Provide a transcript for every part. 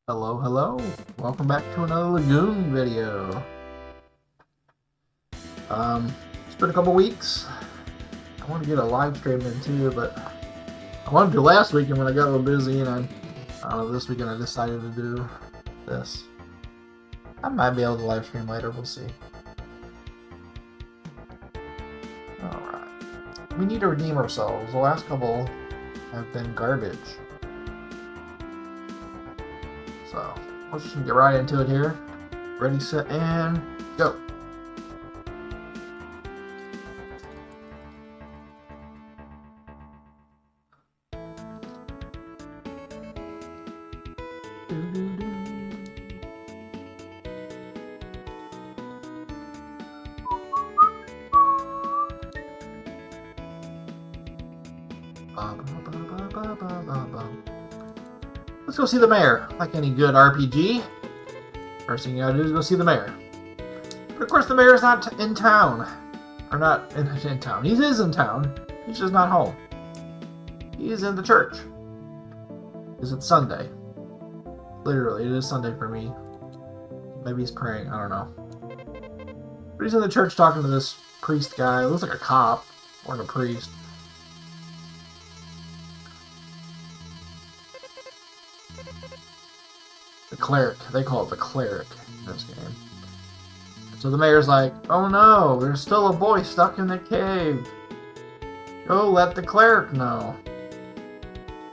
Hello, hello. Welcome back to another Lagoon video. It's been a couple weeks. I want to get a live stream in too, but I wanted to last weekend when I got a little busy, and I don't know, this weekend I decided to do this. I might be able to live stream later, we'll see. Alright. We need to redeem ourselves. The last couple have been garbage. So, let's just get right into it here. Ready, set, and go. Let's go see the mayor. Like any good RPG, first thing you gotta do is go see the mayor. But of course the mayor's not in town. Or not in town. He is in town. He's just not home. He is in the church. Because it's Sunday. Literally, it is Sunday for me. Maybe he's praying, I don't know. But he's in the church talking to this priest guy. Looks like a cop. Or a priest. The cleric. They call it the cleric in this game. So the mayor's like, oh no, there's still a boy stuck in the cave. Go let the cleric know.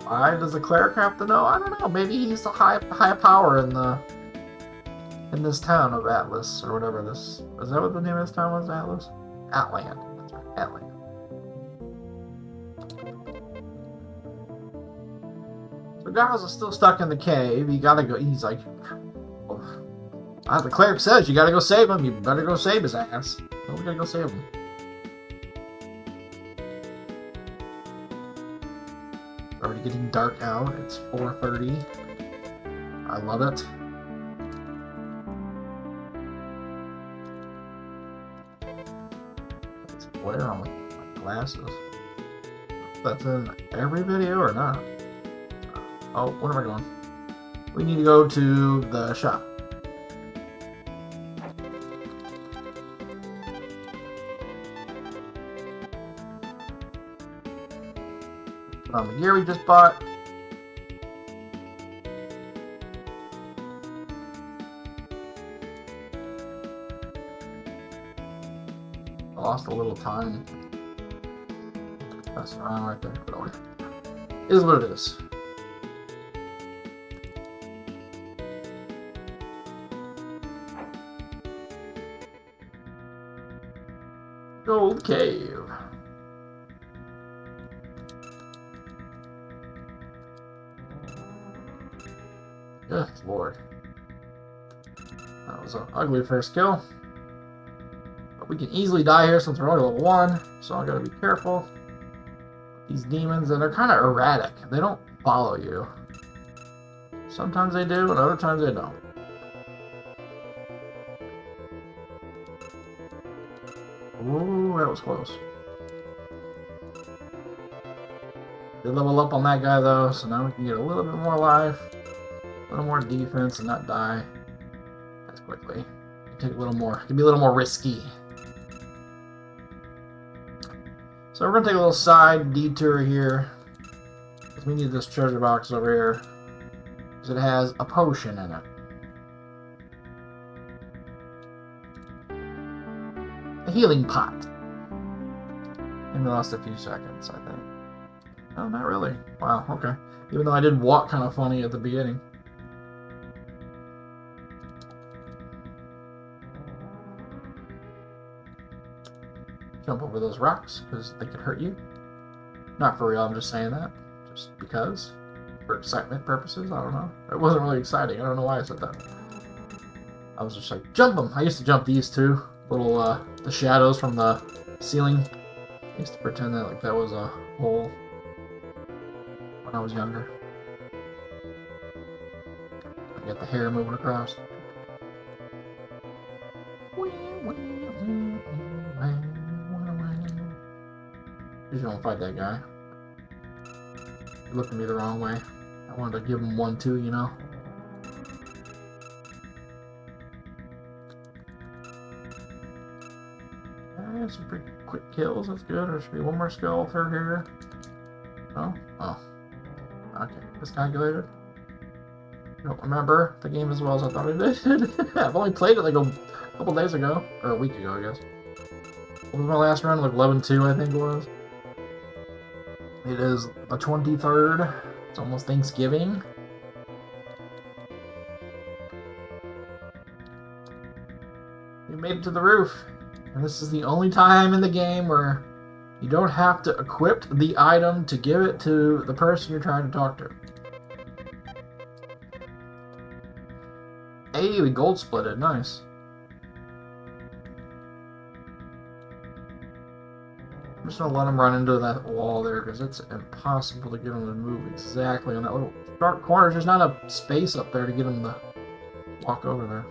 Why does the cleric have to know? I don't know. Maybe he's the high power in this town of Atlas, or whatever this... Is that what the name of this town was? Atlas? Atland. That's right, Atland. So Giles is still stuck in the cave. You gotta go... He's like... Oh, the cleric says you gotta go save him. You better go save his ass. No, we gotta go save him. Already getting dark out. It's 4:30. I love it. It's glare on my glasses. That's in every video or not? Oh, where am I going? We need to go to the shop. Put on the gear we just bought. I lost a little time. That's around right there. But it is what it is. Gold cave. Good lord. That was an ugly first kill. But we can easily die here since we're only level 1, so I gotta be careful. These demons, and they're kind of erratic. They don't follow you. Sometimes they do, and other times they don't. Ooh, that was close. Did level up on that guy though, so now we can get a little bit more life, a little more defense, and not die as quickly. Take a little more. It can be a little more risky. So we're gonna take a little side detour here, because we need this treasure box over here, because it has a potion in it. A healing pot. And we lost a few seconds, I think. Oh, not really. Wow, okay. Even though I did walk kind of funny at the beginning. Jump over those rocks, because they could hurt you. Not for real, I'm just saying that. Just because. For excitement purposes, I don't know. It wasn't really exciting, I don't know why I said that. I was just like, jump them! I used to jump these too. Little, the shadows from the ceiling. I used to pretend that like that was a hole when I was younger. I got the hair moving across. Just don't fight that guy. He looked at me the wrong way. I wanted to give him 1-2, you know. Okay, some pretty quick kills. That's good. There should be one more skill through here. Oh? Oh. Okay. Miscalculated. I don't remember the game as well as I thought I did. I've only played it like a couple days ago. Or a week ago, I guess. What was my last run? Like 11-2, I think it was. It is the 23rd. It's almost Thanksgiving. We made it to the roof. And this is the only time in the game where you don't have to equip the item to give it to the person you're trying to talk to. Hey, we gold split it. Nice. I'm just going to let him run into that wall there because it's impossible to get him to move exactly on that little dark corner. There's not a space up there to get him to walk over there.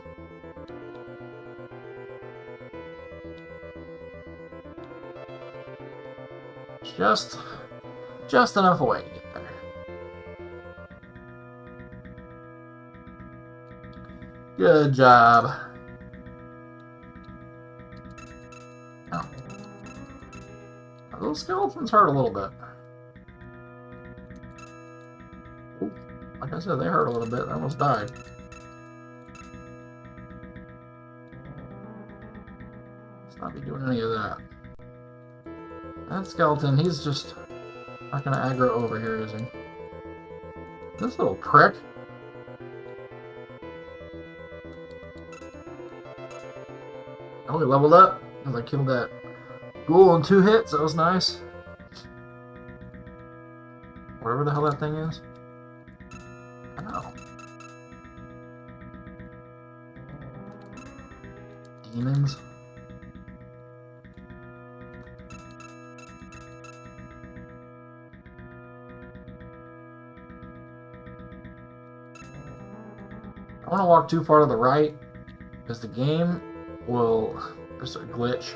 Just enough away to get there. Good job. Oh. Those skeletons hurt a little bit. Ooh, like I said, they hurt a little bit. I almost died. Let's not be doing any of that. That skeleton, he's just not gonna aggro over here, is he? This little prick. Oh, he leveled up as I killed that ghoul in 2 hits. That was nice. Whatever the hell that thing is. I don't know. Demons. I don't want to walk too far to the right because the game will just glitch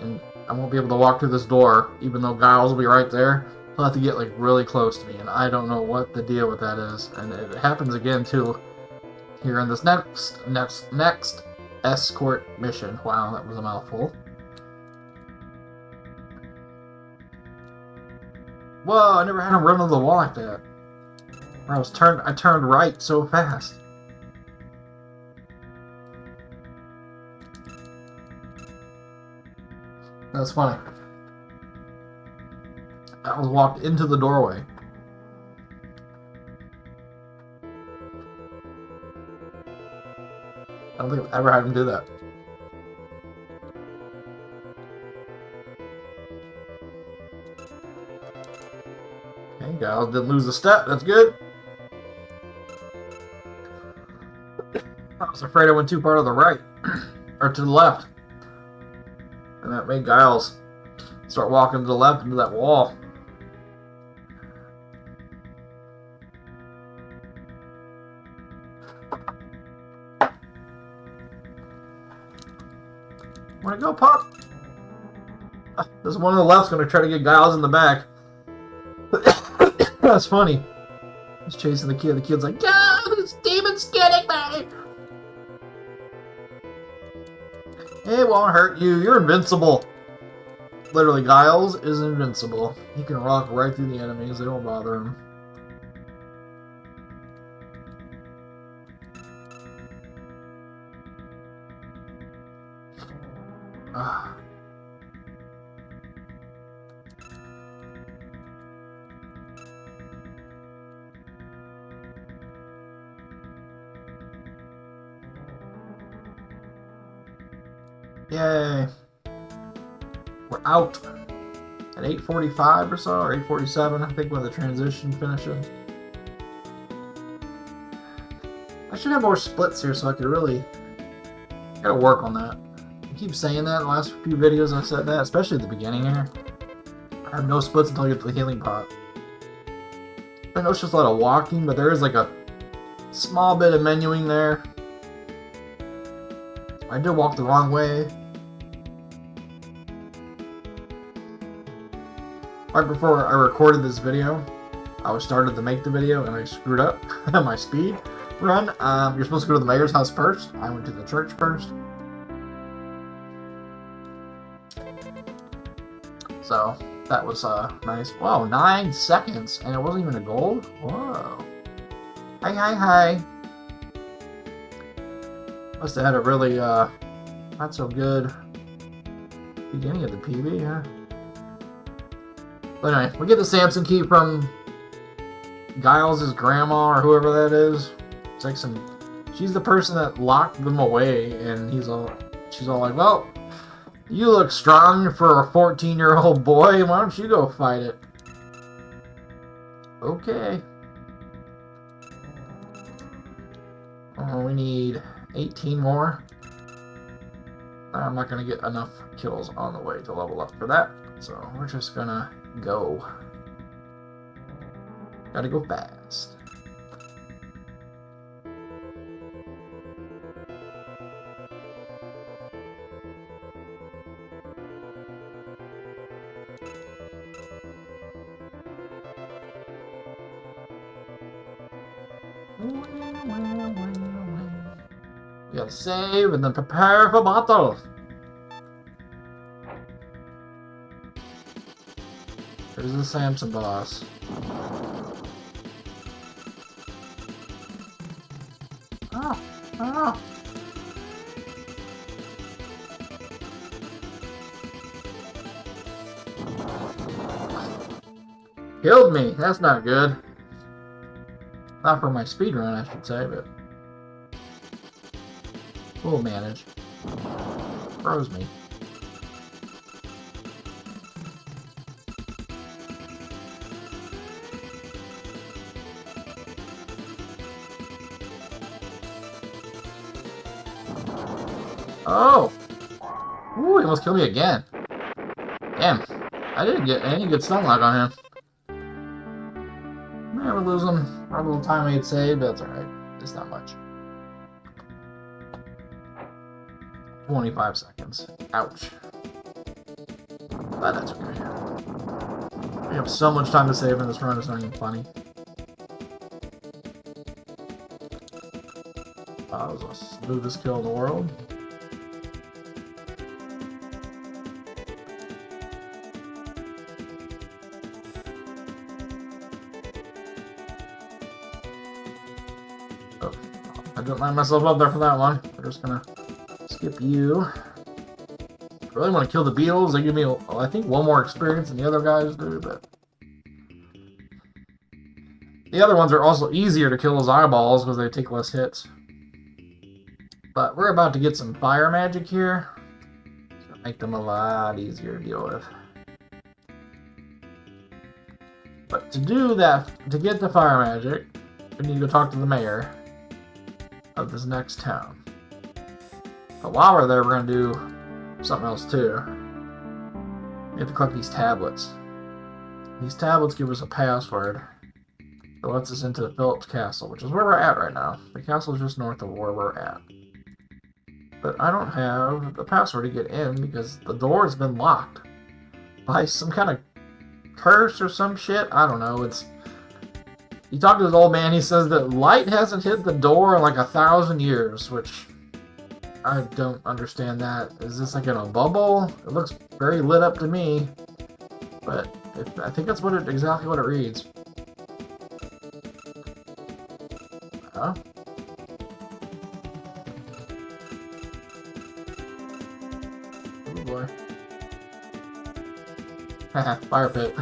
and I won't be able to walk through this door even though Giles will be right there. He'll have to get like really close to me and I don't know what the deal with that is. And it happens again too here in this next escort mission. Wow, that was a mouthful. Whoa, I never had him run into the wall like that. I turned right so fast. That's funny. I was walked into the doorway. I don't think I've ever had him do that. Okay, Giles didn't lose a step. That's good. I was afraid I went too far to the right. Or to the left. And that made Giles start walking to the left into that wall. Where'd it go, Pop? This one on the left's going to try to get Giles in the back. That's funny. He's chasing the kid. The kid's like, "Go! This demon's getting me!" It won't hurt you. You're invincible. Literally, Giles is invincible. He can rock right through the enemies. They don't bother him. Ah. Yay. We're out at 8:45 or so, or 8:47, I think, when the transition finishes. I should have more splits here so I could really... gotta work on that. I keep saying that in the last few videos I said that, especially at the beginning here. I have no splits until I get to the healing pot. I know it's just a lot of walking, but there is like a small bit of menuing there. I did walk the wrong way. Right before I recorded this video, I was started to make the video and I screwed up my speed run. You're supposed to go to the mayor's house first. I went to the church first. So that was nice. Whoa, 9 seconds, and it wasn't even a gold? Whoa. Hi, hi, hi. Must have had a really not so good beginning of the PB, huh? But anyway, we get the Samson key from Giles' grandma or whoever that is. It's like she's the person that locked them away, and she's all like, well, you look strong for a 14-year-old boy. Why don't you go fight it? Okay. Oh, we need 18 more. I'm not going to get enough kills on the way to level up for that, so we're just going to go. Gotta go fast. You gotta save and then prepare for battle. There's the Samson boss. Oh, oh. Killed me. That's not good. Not for my speedrun, I should say, but we'll manage. Froze me. Oh! Ooh, he almost killed me again. Damn. I didn't get any good stun lock on him. We're losing our little time we had saved, but that's alright. It's not much. 25 seconds. Ouch. But that's okay. We have so much time to save in this run, it's not even funny. That was the smoothest kill in the world. Oh, I didn't line myself up there for that one. We're just gonna skip you. I really want to kill the beetles. They give me, I think, one more experience than the other guys do, but the other ones are also easier to kill as eyeballs because they take less hits. But we're about to get some fire magic here. It's gonna make them a lot easier to deal with. But to do that, to get the fire magic, we need to go talk to the mayor of this next town. But while we're there, we're going to do something else too. We have to collect these tablets. These tablets give us a password that lets us into the Phillips Castle, which is where we're at right now. The castle is just north of where we're at. But I don't have the password to get in because the door has been locked by some kind of curse or some shit. I don't know. You talk to this old man, he says that light hasn't hit the door in like 1,000 years, which I don't understand that. Is this like in a bubble? It looks very lit up to me, but I think that's exactly what it reads. Huh? Oh boy. Haha, fire pit.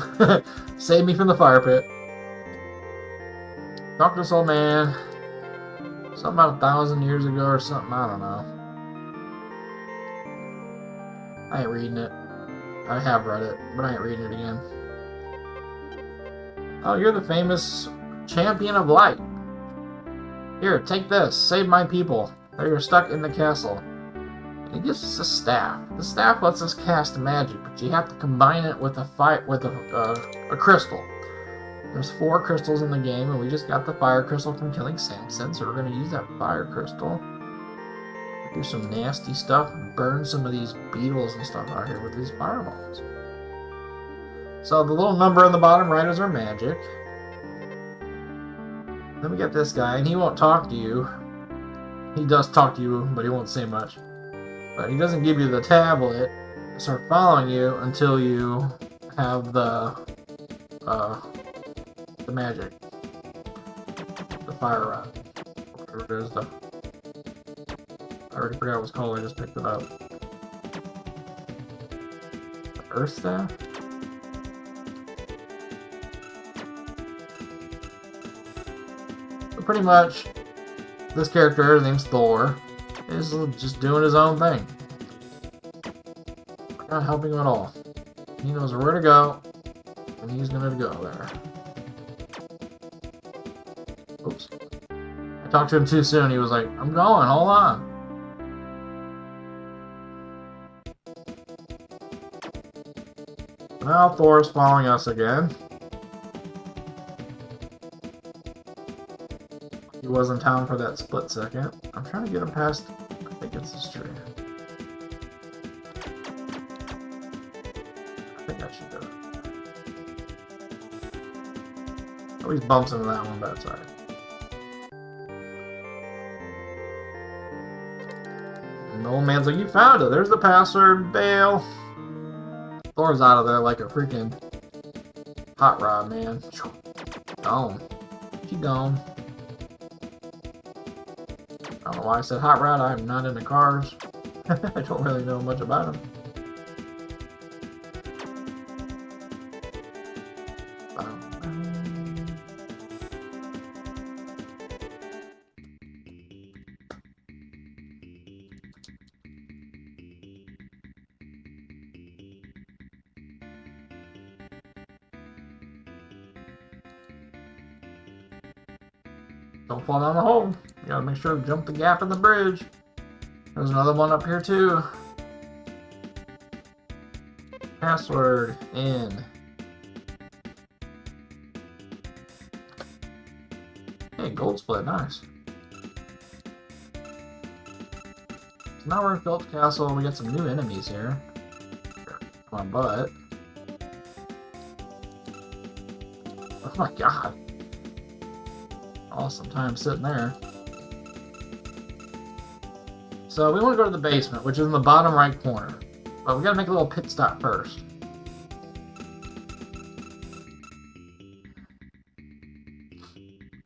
Save me from the fire pit. Talk to this old man. Something about 1,000 years ago or something, I don't know. I ain't reading it. I have read it, but I ain't reading it again. Oh, you're the famous champion of light. Here, take this. Save my people. They're stuck in the castle. And he gives us a staff. The staff lets us cast magic, but you have to combine it with a crystal. There's 4 crystals in the game, and we just got the fire crystal from killing Samson, so we're going to use that fire crystal. Do some nasty stuff, burn some of these beetles and stuff out here with these fireballs. So the little number on the bottom right is our magic. Then we get this guy, and he won't talk to you. He does talk to you, but he won't say much. But he doesn't give you the tablet to start following you until you have the magic. The fire rod. Whatever it is, I already forgot what it's called, I just picked it up. The Earth Staff? So pretty much, this character, named Thor, is just doing his own thing. Not helping him at all. He knows where to go, and he's gonna go there. Oops. I talked to him too soon. He was like, I'm going, hold on. Now Thor's following us again. He was in town for that split second. I'm trying to get him past, I think it's this tree. I think I should do it. Always bumps into that one, but that's alright. And the old man's like, you found it. There's the password. Bail. Thor's out of there like a freaking hot rod, man. Gone. She gone. I don't know why I said hot rod. I'm not into cars. I don't really know much about them. Don't fall down the hole. You gotta make sure to jump the gap in the bridge. There's another one up here too. Password in. Hey, gold split, nice. So now we're in Philip's Castle. We got some new enemies here. Come on, butt. Oh my god. Awesome time sitting there. So we want to go to the basement, which is in the bottom right corner. But we gotta make a little pit stop first.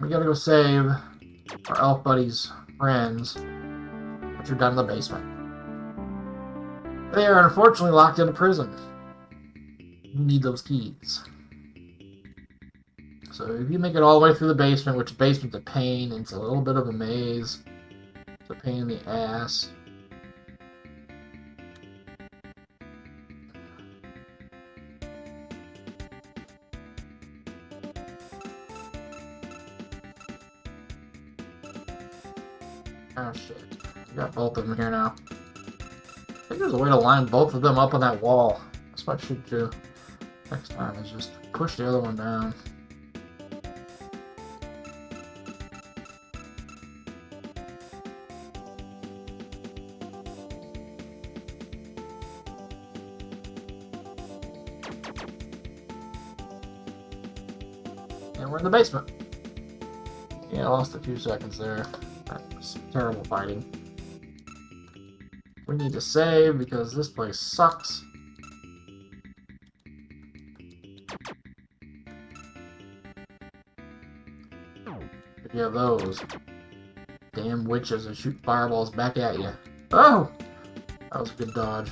We gotta go save our elf buddies' friends, which are down in the basement. They are unfortunately locked in a prison. You need those keys. So if you make it all the way through the basement, which the basement's a pain, it's a little bit of a maze. It's a pain in the ass. Oh shit. We got both of them here now. I think there's a way to line both of them up on that wall. That's what I should do next time, is just push the other one down. And we're in the basement. Yeah, I lost a few seconds there. That was terrible fighting. We need to save because this place sucks. If you have those damn witches that shoot fireballs back at you. Oh! That was a good dodge.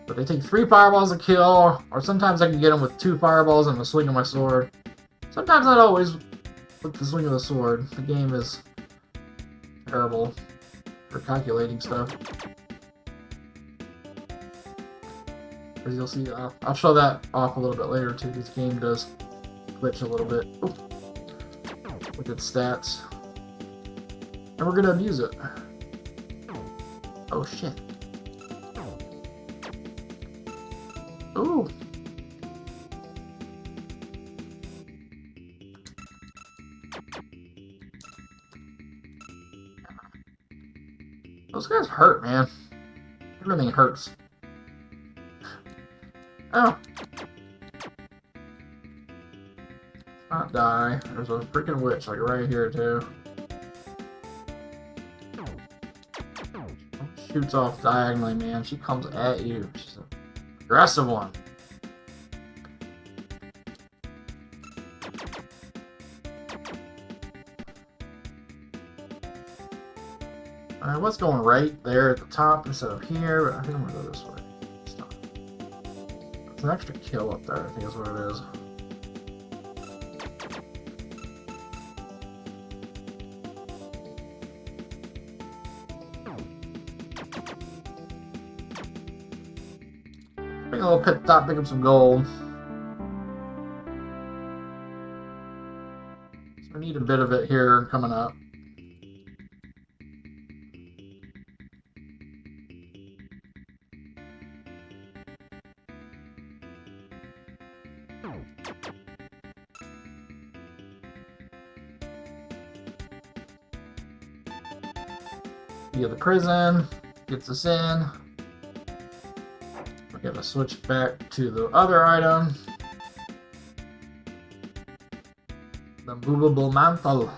But they take 3 fireballs to kill, or sometimes I can get them with 2 fireballs and the swing of my sword. Sometimes not always with the swing of the sword. The game is terrible for calculating stuff. As you'll see, I'll show that off a little bit later too. This game does glitch a little bit. Ooh. With its stats. And we're gonna abuse it. Oh shit. Ooh. Those guys hurt, man. Everything hurts. Oh. Not die. There's a freaking witch, like right here, too. Shoots off diagonally, man. She comes at you. She's a aggressive one. Alright, what's going right there at the top instead of here? But I think I'm gonna go this way. Stop. It's an extra kill up there, I think is what it is. Make a little pit stop, pick up some gold. So I need a bit of it here coming up. Via the prison, gets us in. We're gonna switch back to the other item. The movable mantle.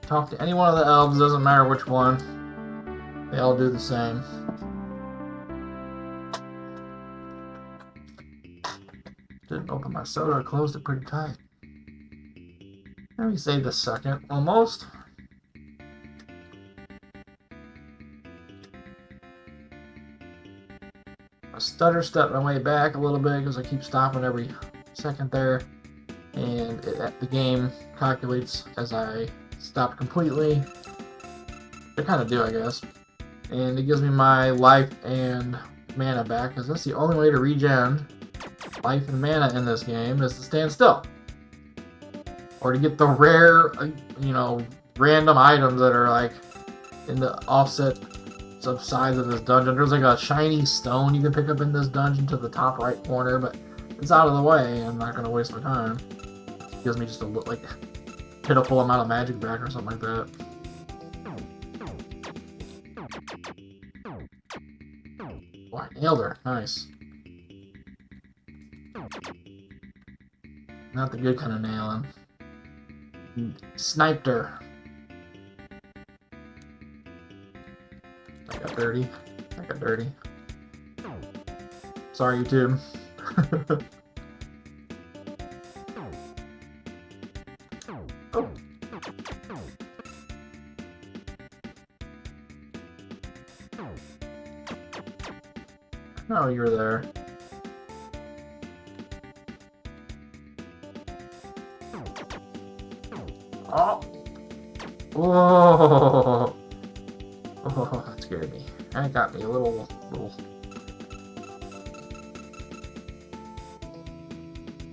Talk to any one of the elves, doesn't matter which one. They all do the same. Didn't open my soda, I closed it pretty tight. Let me save this second, almost. I stutter step my way back a little bit because I keep stopping every second there, and the game calculates as I stop completely. They kind of do, I guess. And it gives me my life and mana back, because that's the only way to regen life and mana in this game is to stand still. Or to get the rare, random items that are like in the offset of size of this dungeon. There's like a shiny stone you can pick up in this dungeon to the top right corner, but it's out of the way. I'm not going to waste my time. It gives me just a pitiful amount of magic back or something like that. Oh, I nailed her. Nice. Not the good kind of nailing. Sniped her. I got dirty. Sorry, YouTube. Oh. No, you're there. Oh! Whoa! Oh, that scared me. That got me a little.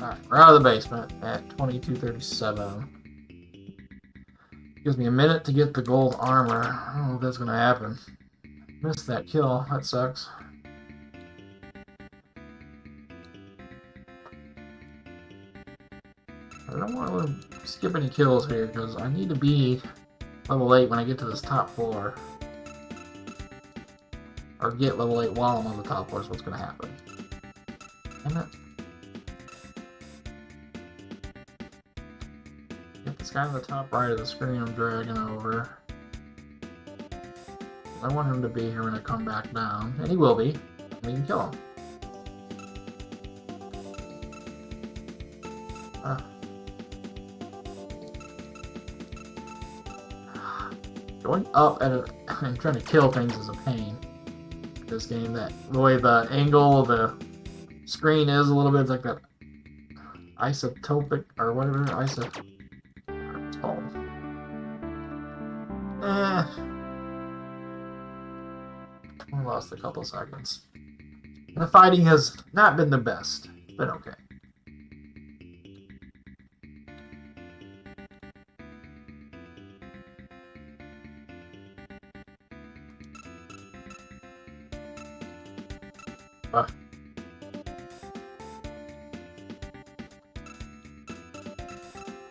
Alright, we're out of the basement at 22:37. Gives me a minute to get the gold armor. I don't know if that's gonna happen. Missed that kill. That sucks. I don't want to skip any kills here because I need to be level 8 when I get to this top floor. Or get level 8 while I'm on the top floor is what's going to happen. Damn it. Get this guy on the top right of the screen I'm dragging over. I want him to be here when I come back down. And he will be. And we can kill him. Going up and trying to kill things is a pain. This game, the way the angle of the screen is a little bit, it's like that isotopic or whatever it's called. I lost a couple seconds. The fighting has not been the best, but okay.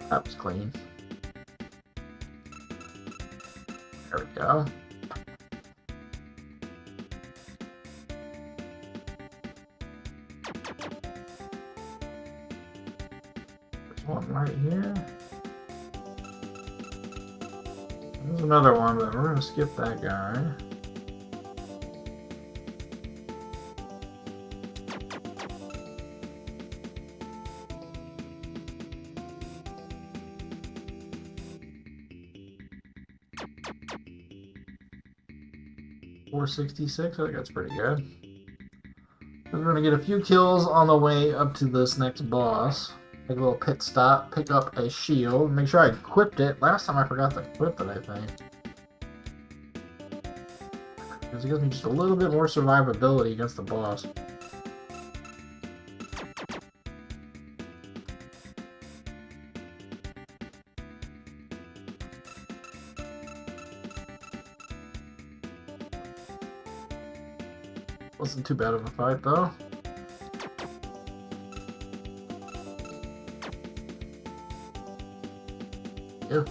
That was clean. There we go. There's one right here. There's another one, but we're gonna skip that guy. 466, I think that's pretty good. We're going to get a few kills on the way up to this next boss. Take a little pit stop, pick up a shield, make sure I equipped it. Last time I forgot to equip it, I think. Because it gives me just a little bit more survivability against the boss. Wasn't too bad of a fight, though. Yeah.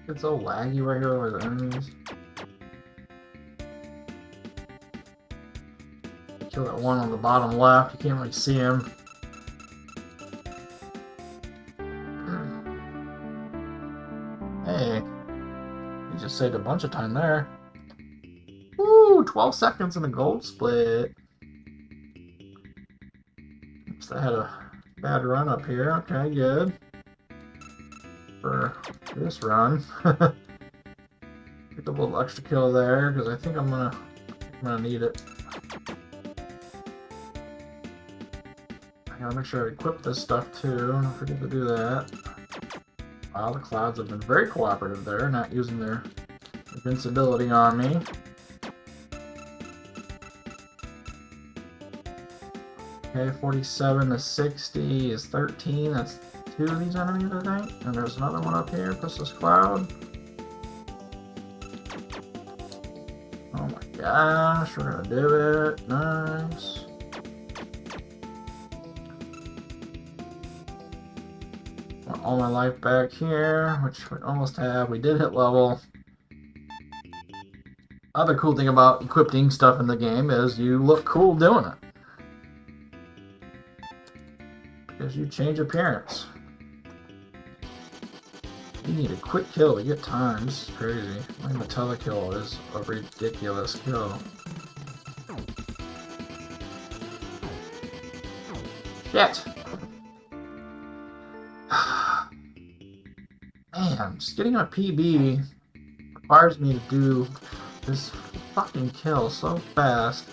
It's so laggy right here with the enemies. Kill that one on the bottom left. You can't really see him. Hey, you just saved a bunch of time there. Woo! 12 seconds in the gold split. Oops, I had a bad run up here. Okay, good. For this run. Get a little extra kill there because I think I'm gonna need it. I gotta make sure I equip this stuff too. Don't forget to do that. Wow, the clouds have been very cooperative there, not using their invincibility on me. Okay, 47 to 60 is 13. That's 2 of these enemies, I think. And there's another one up here, plus this cloud. Oh my gosh, we're gonna do it. Nice. Want all my life back here, which we almost have. We did hit level. Other cool thing about equipping stuff in the game is you look cool doing it. Because you change appearance. You need a quick kill to get time. This is crazy. My Natela kill is a ridiculous kill. Shit! Man, just getting a PB requires me to do this fucking kill so fast.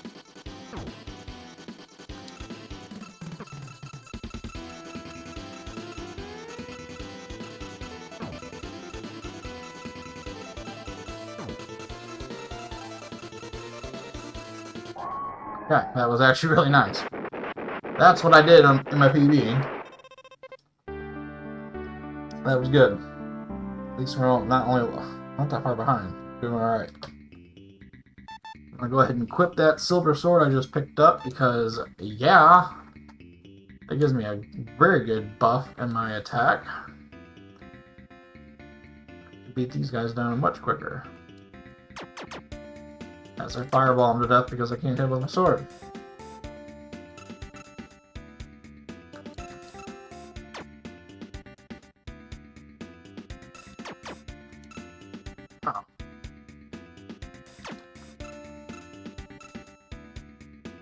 Yeah, that was actually really nice. That's what I did in my PB. That was good. At least we're not that far behind. Doing alright. I'm gonna go ahead and equip that silver sword I just picked up because, yeah, it gives me a very good buff in my attack. Beat these guys down much quicker. As I fireball them to death because I can't hit with my sword. Oh.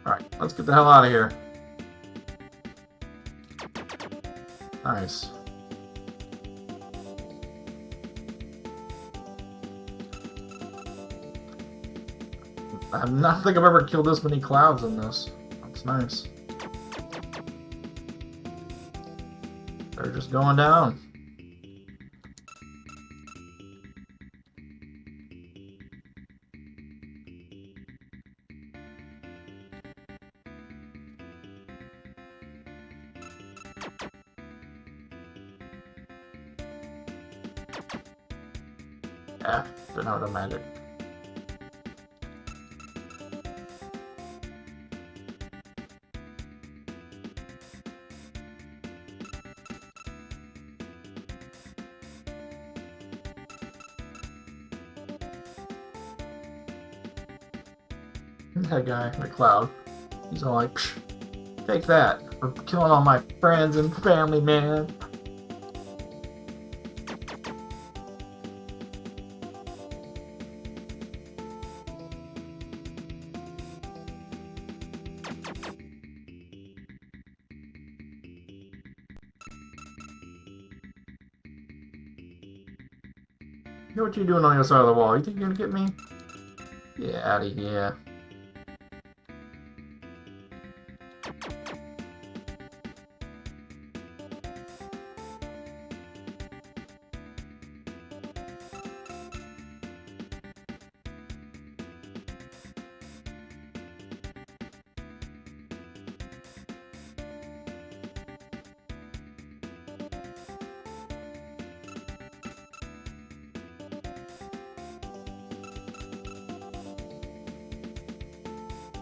Alright, let's get the hell out of here. Nice. I don't think I've ever killed this many clouds in this. That's nice. They're just going down. Yeah, didn't have the magic. That guy, the cloud, he's all like, psh, take that for killing all my friends and family, man. know what you're doing on the other side of the wall. You think you're gonna get me? Get out of here.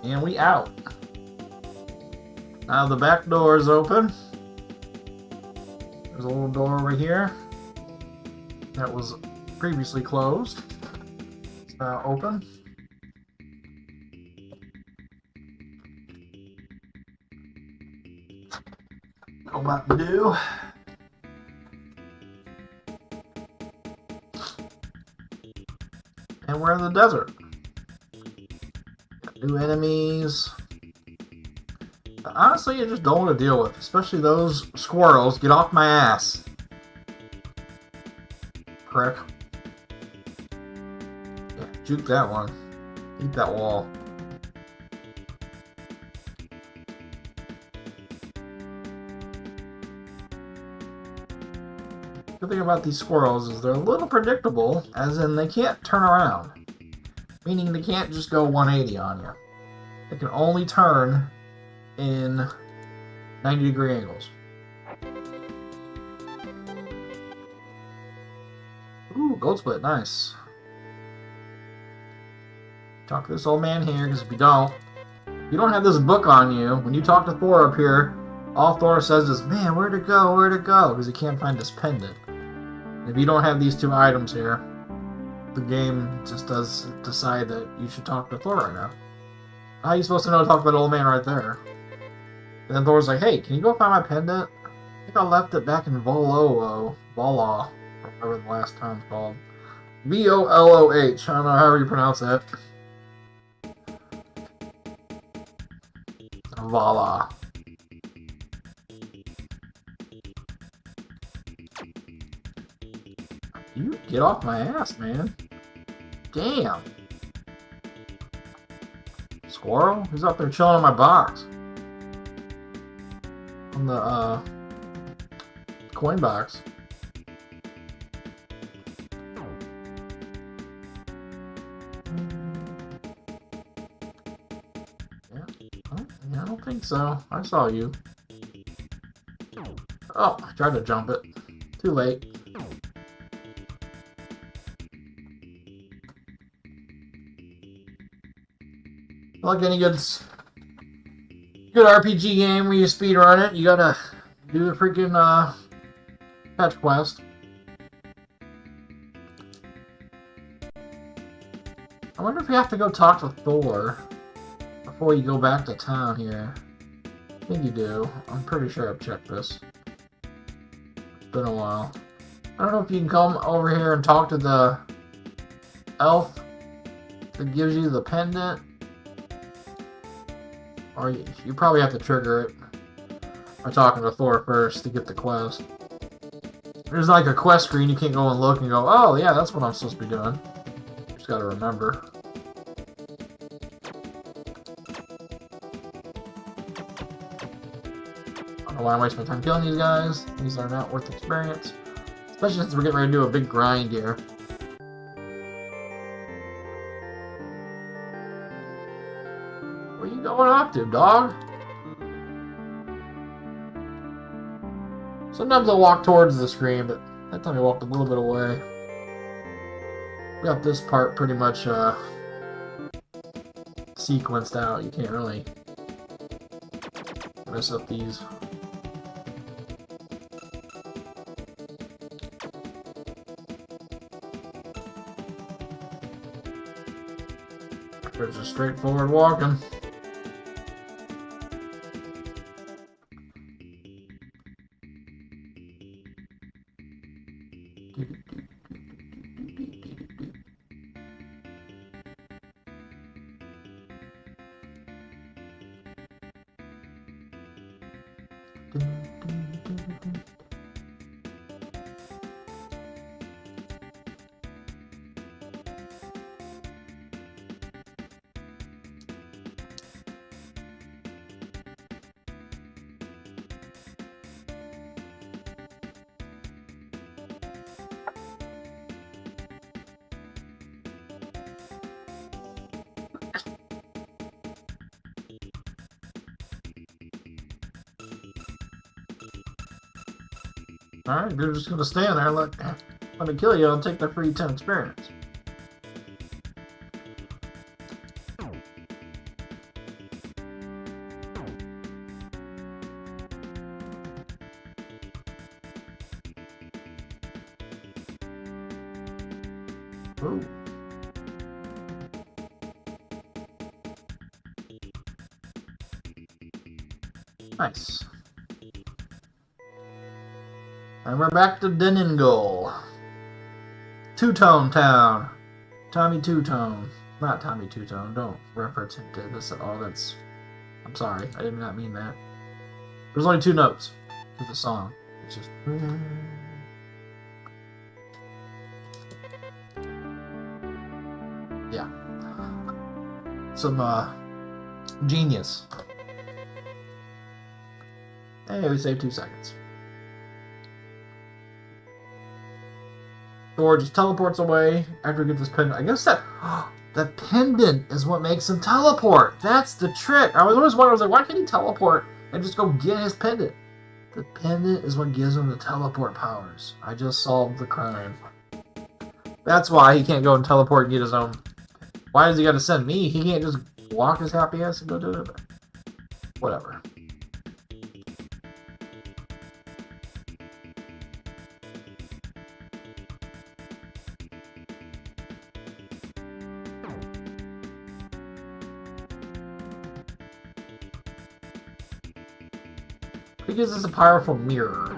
And we out. Now the back door is open. There's a little door over here that was previously closed. It's now open. No Mountain Dew. And we're in the desert. New enemies. But honestly, I just don't want to deal with, especially those squirrels. Get off my ass. Prick. Yeah, juke that one. Eat that wall. The thing about these squirrels is they're a little predictable, as in they can't turn around. Meaning they can't just go 180 on you. They can only turn in 90-degree angles. Ooh, gold split, nice. Talk to this old man here, because if you don't have this book on you, when you talk to Thor up here, all Thor says is, man, where'd it go, where'd it go? Because he can't find this pendant. And if you don't have these two items here, the game just does decide that you should talk to Thor right now. How are you supposed to know to talk to that old man right there? And then Thor's like, hey, can you go find my pendant? I think I left it back in Voloh, or whatever the last time's called. Voloh. I don't know how you pronounce that. Vala. You get off my ass, man. Damn. Squirrel? Who's up there chilling on my box? On the, coin box. Yeah, I don't think so. I saw you. Oh, I tried to jump it. Too late. Like any good RPG game where you speedrun it, you gotta do the freaking fetch quest. I wonder if you have to go talk to Thor before you go back to town here. I think you do. I'm pretty sure I've checked this. It's been a while. I don't know if you can come over here and talk to the elf that gives you the pendant. Or you probably have to trigger it by talking to Thor first to get the quest. There's like a quest screen, you can't go and look and go, oh yeah, that's what I'm supposed to be doing. Just gotta remember. I don't know why I'm wasting my time killing these guys. These are not worth the experience. Especially since we're getting ready to do a big grind here. Where you going off to, dog? Sometimes I walk towards the screen, but that time I walked a little bit away. We got this part pretty much sequenced out. You can't really mess up these. It's just straightforward walking. Alright, if you're just gonna stand there, let me kill you, I'll take the free 10 experience. Ooh. Nice. And we're back to Deningol. Two-Tone Town. Tommy Two-Tone. Not Tommy Two-Tone. Don't reference him to this at all. That's... I'm sorry. I did not mean that. There's only 2 notes to the song. It's just... Yeah. Some, genius. Hey, we saved 2 seconds. Thor just teleports away after he gets this pendant. I guess that pendant is what makes him teleport. That's the trick. I was always wondering, I was like, why can't he teleport and just go get his pendant? The pendant is what gives him the teleport powers. I just solved the crime. That's why he can't go and teleport and get his own. Why does he got to send me? He can't just walk his happy ass and go do it. Whatever. Because it's a powerful mirror.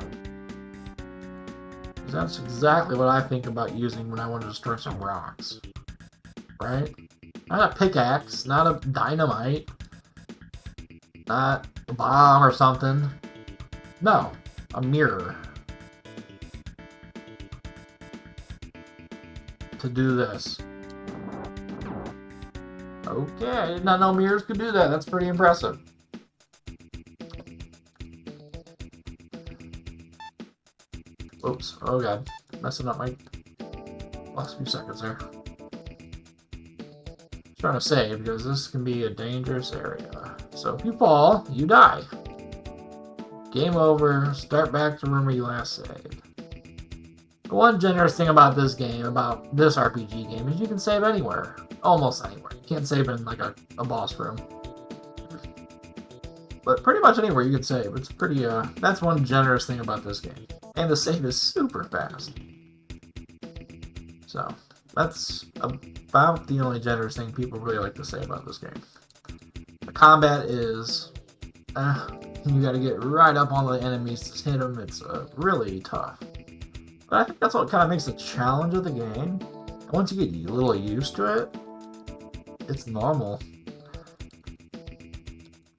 That's exactly what I think about using when I want to destroy some rocks. Right? Not a pickaxe, not a dynamite, not a bomb or something. No, a mirror. To do this. Okay, I did not know mirrors could do that. That's pretty impressive. Oops. Oh god. Messing up my last few seconds there. Trying to save because this can be a dangerous area. So if you fall, you die. Game over. Start back to where you last saved. The one generous thing about this game, about this RPG game, is you can save anywhere. Almost anywhere. You can't save in like a boss room. But pretty much anywhere you can save. It's pretty, that's one generous thing about this game. And the save is super fast. So, that's about the only generous thing people really like to say about this game. The combat is... you gotta get right up on the enemies to hit them. It's really tough. But I think that's what kind of makes the challenge of the game. Once you get a little used to it, it's normal.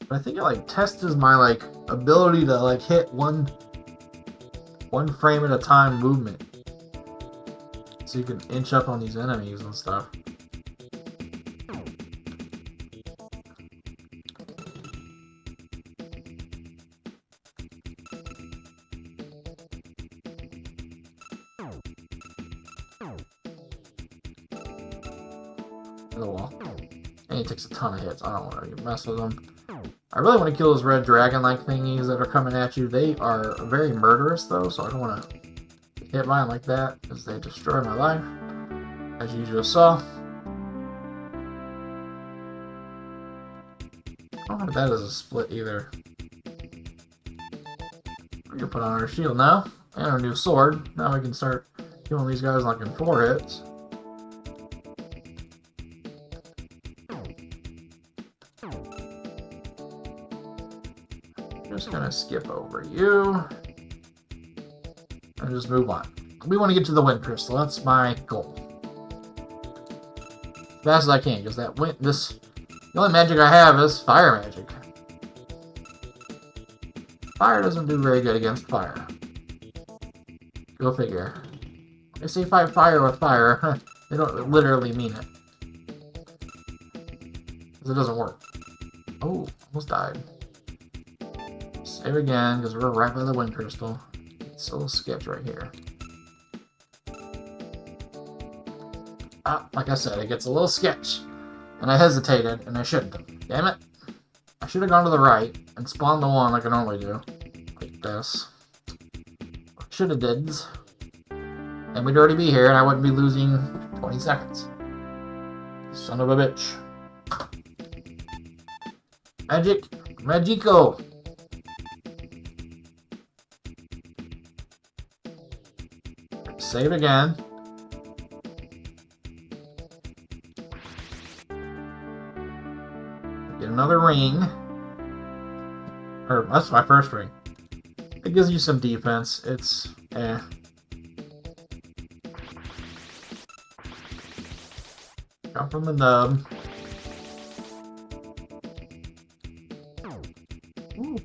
But I think it like tests my like ability to like hit one frame at a time movement. So you can inch up on these enemies and stuff. The wall. And he takes a ton of hits. I don't want to mess with him. I really want to kill those red dragon-like thingies that are coming at you. They are very murderous, though, so I don't want to hit mine like that, because they destroy my life, as you just saw. I don't have that as a split, either. We can put on our shield now, and our new sword. Now we can start killing these guys like in 4 hits. Just gonna skip over you and just move on. We want to get to the wind crystal. That's my goal. As fast as I can, because the only magic I have is fire magic. Fire doesn't do very good against fire. Go figure. They say fight fire with fire. They don't literally mean it. Because it doesn't work. Oh, almost died. Save again, because we're right by the wind crystal. It's a little sketch right here. Ah, like I said, it gets a little sketch. And I hesitated, and I shouldn't have. Damn it. I should have gone to the right and spawned the one like I normally do. Like this. shoulda dids. And we'd already be here, and I wouldn't be losing 20 seconds. Son of a bitch. Magico. Save again. Get another ring. Or, that's my first ring. It gives you some defense. It's, eh. Come from the nub. Ooh.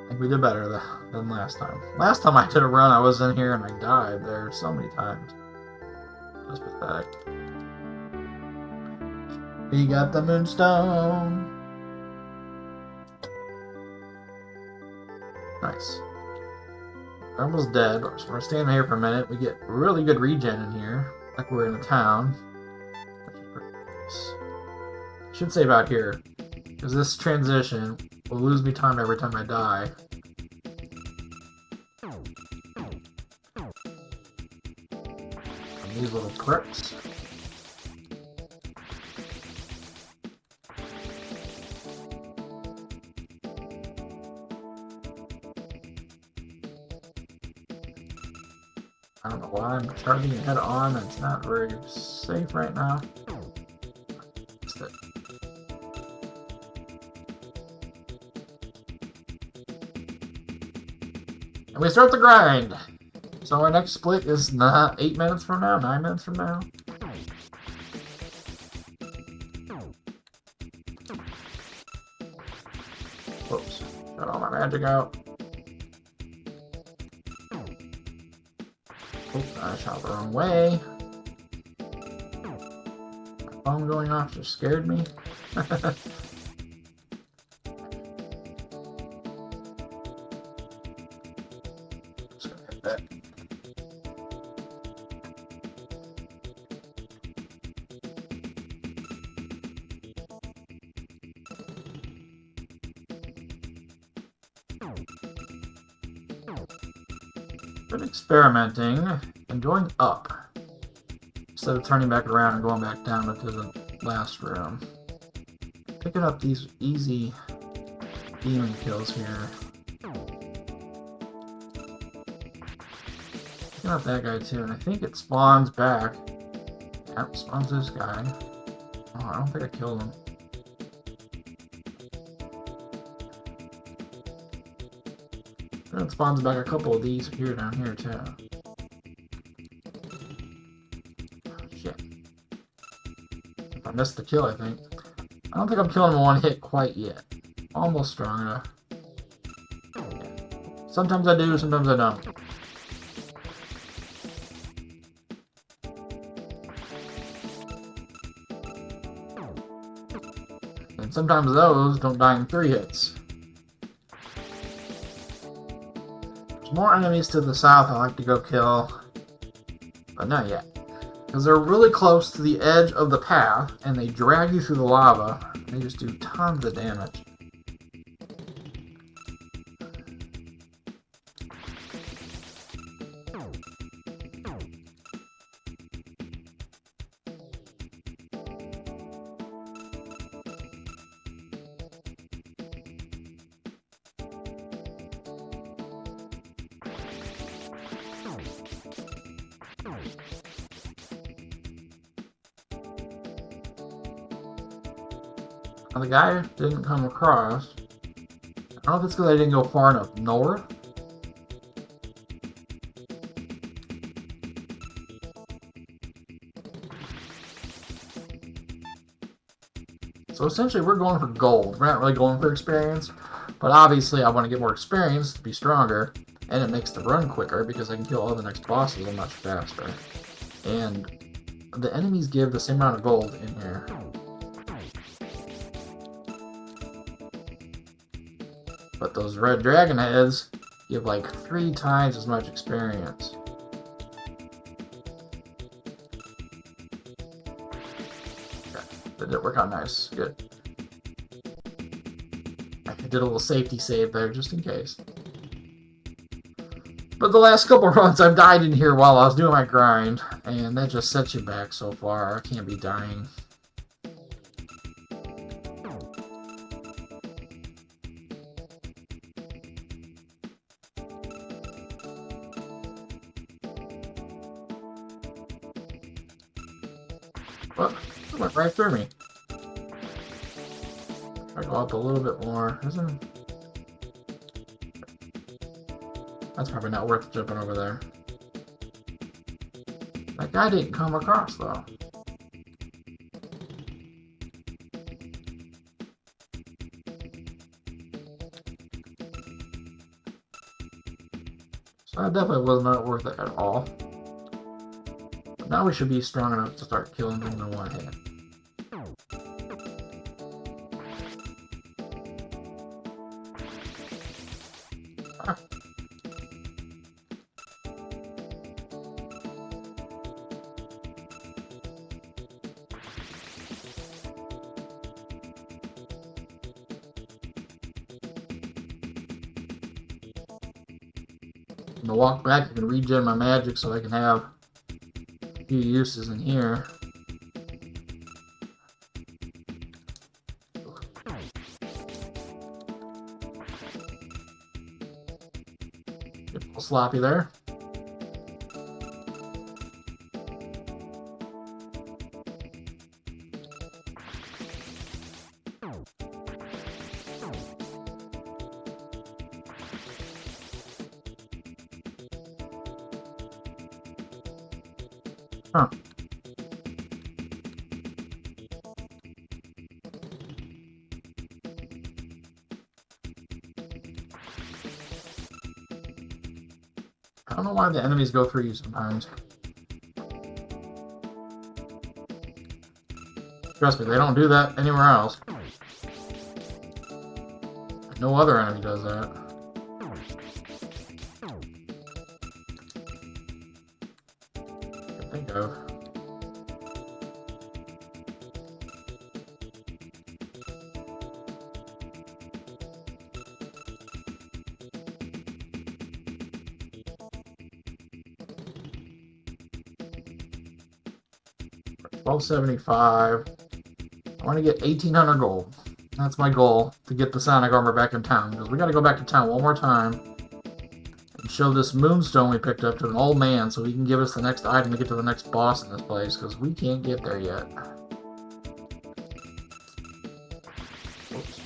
I think we did better than last time. Last time I did a run, I was in here and I died there so many times. That's pathetic. We got the moonstone. Nice. We're almost dead, so we're standing here for a minute. We get really good regen in here, like we're in a town. Should save out here, because this transition will lose me time every time I die. And these little pricks. I don't know why I'm charging it head on. It's not very safe right now. Missed it. And we start the grind. So our next split is not 8 minutes from now, 9 minutes from now. Whoops. Got all my magic out. Oops, I shot the wrong way. My phone going off just scared me. Just gonna hit that. Been experimenting and going up instead of turning back around and going back down into the last room. Picking up these easy demon kills here. Picking up that guy too, and I think it spawns back. Yep, spawns this guy. Oh, I don't think I killed him. And it spawns back a couple of these here down here too. Oh, shit. I missed the kill, I think. I don't think I'm killing him in one hit quite yet. Almost strong enough. Sometimes I do, sometimes I don't. And sometimes those don't die in 3 hits. More enemies to the south I like to go kill, but not yet. Because they're really close to the edge of the path, and they drag you through the lava. They just do tons of damage. Now the guy didn't come across. I don't know if it's because I didn't go far enough north. So essentially we're going for gold. We're not really going for experience. But obviously I want to get more experience to be stronger. And it makes the run quicker because I can kill all the next bosses much faster. And the enemies give the same amount of gold in here. But those red dragon heads give like 3 times as much experience. Okay, that did work out nice. Good. I did a little safety save there just in case. But the last couple runs, I've died in here while I was doing my grind, and that just sets you back so far. I can't be dying. Well, it went right through me. I go up a little bit more. That's probably not worth jumping over there. That guy didn't come across, though. So that definitely was not worth it at all. But now we should be strong enough to start killing them in one hit. Ah. I'm gonna walk back, I can regen my magic so I can have a few uses in here. Get a little sloppy there. Huh. I don't know why the enemies go through you sometimes. Trust me, they don't do that anywhere else. No other enemy does that. I can think of. $12.75. I want to get 1,800 gold. That's my goal, to get the Sonic armor back in town. Because we got to go back to town one more time and show this moonstone we picked up to an old man so he can give us the next item to get to the next boss in this place. Because we can't get there yet. Oops.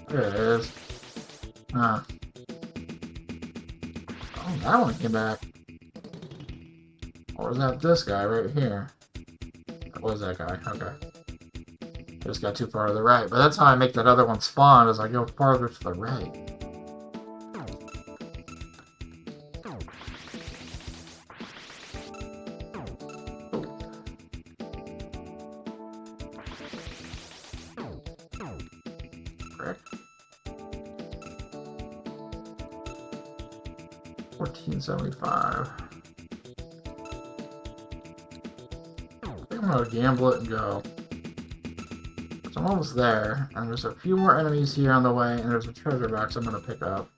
There it is. Oh, that one came back. Or was that this guy right here? That was that guy. Okay. Just got too far to the right. But that's how I make that other one spawn, as I go farther to the right. Correct. 14.75. I think I'm gonna gamble it and go. So I'm almost there, and there's a few more enemies here on the way, and there's a treasure box I'm gonna pick up.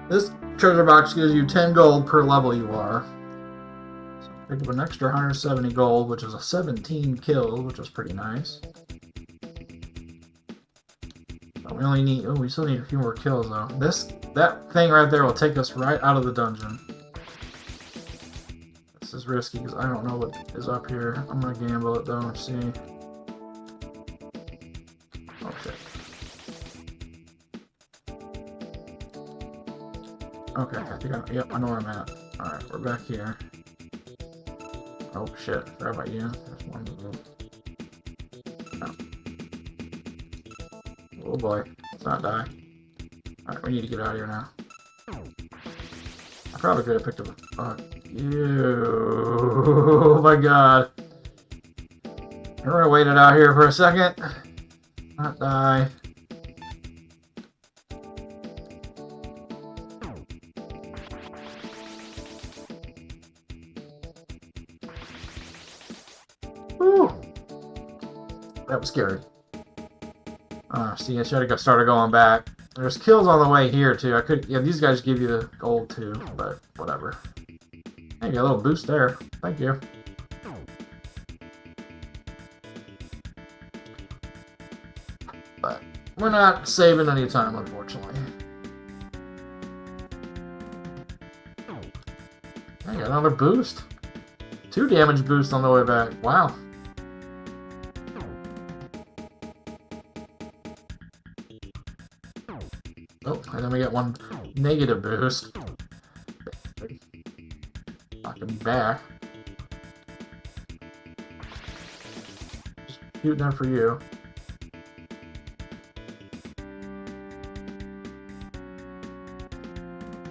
This treasure box gives you 10 gold per level you are. So pick up an extra 170 gold, which is a 17 kills, which is pretty nice. But we only need, we still need a few more kills though. That thing right there will take us right out of the dungeon. This is risky because I don't know what is up here. I'm gonna gamble it though and see. Oh shit. Okay, I think yep, I know where I'm at. Alright, we're back here. Oh shit, forgot about you. There's one to go. No. Oh boy, let's not die. Alright, we need to get out of here now. I Probably could have picked up a... Oh my god. We're gonna wait it out here for a second. Not die. Woo! That was scary. See, I should have started going back. There's kills on the way here too. I could, yeah, these guys give you the gold too, but whatever. Hey, you got a little boost there. Thank you. But we're not saving any time, unfortunately. Hey, got another boost. 2 damage boost on the way back. Wow. Oh, and then we get 1 negative boost. Knock him back. Just shooting them for you.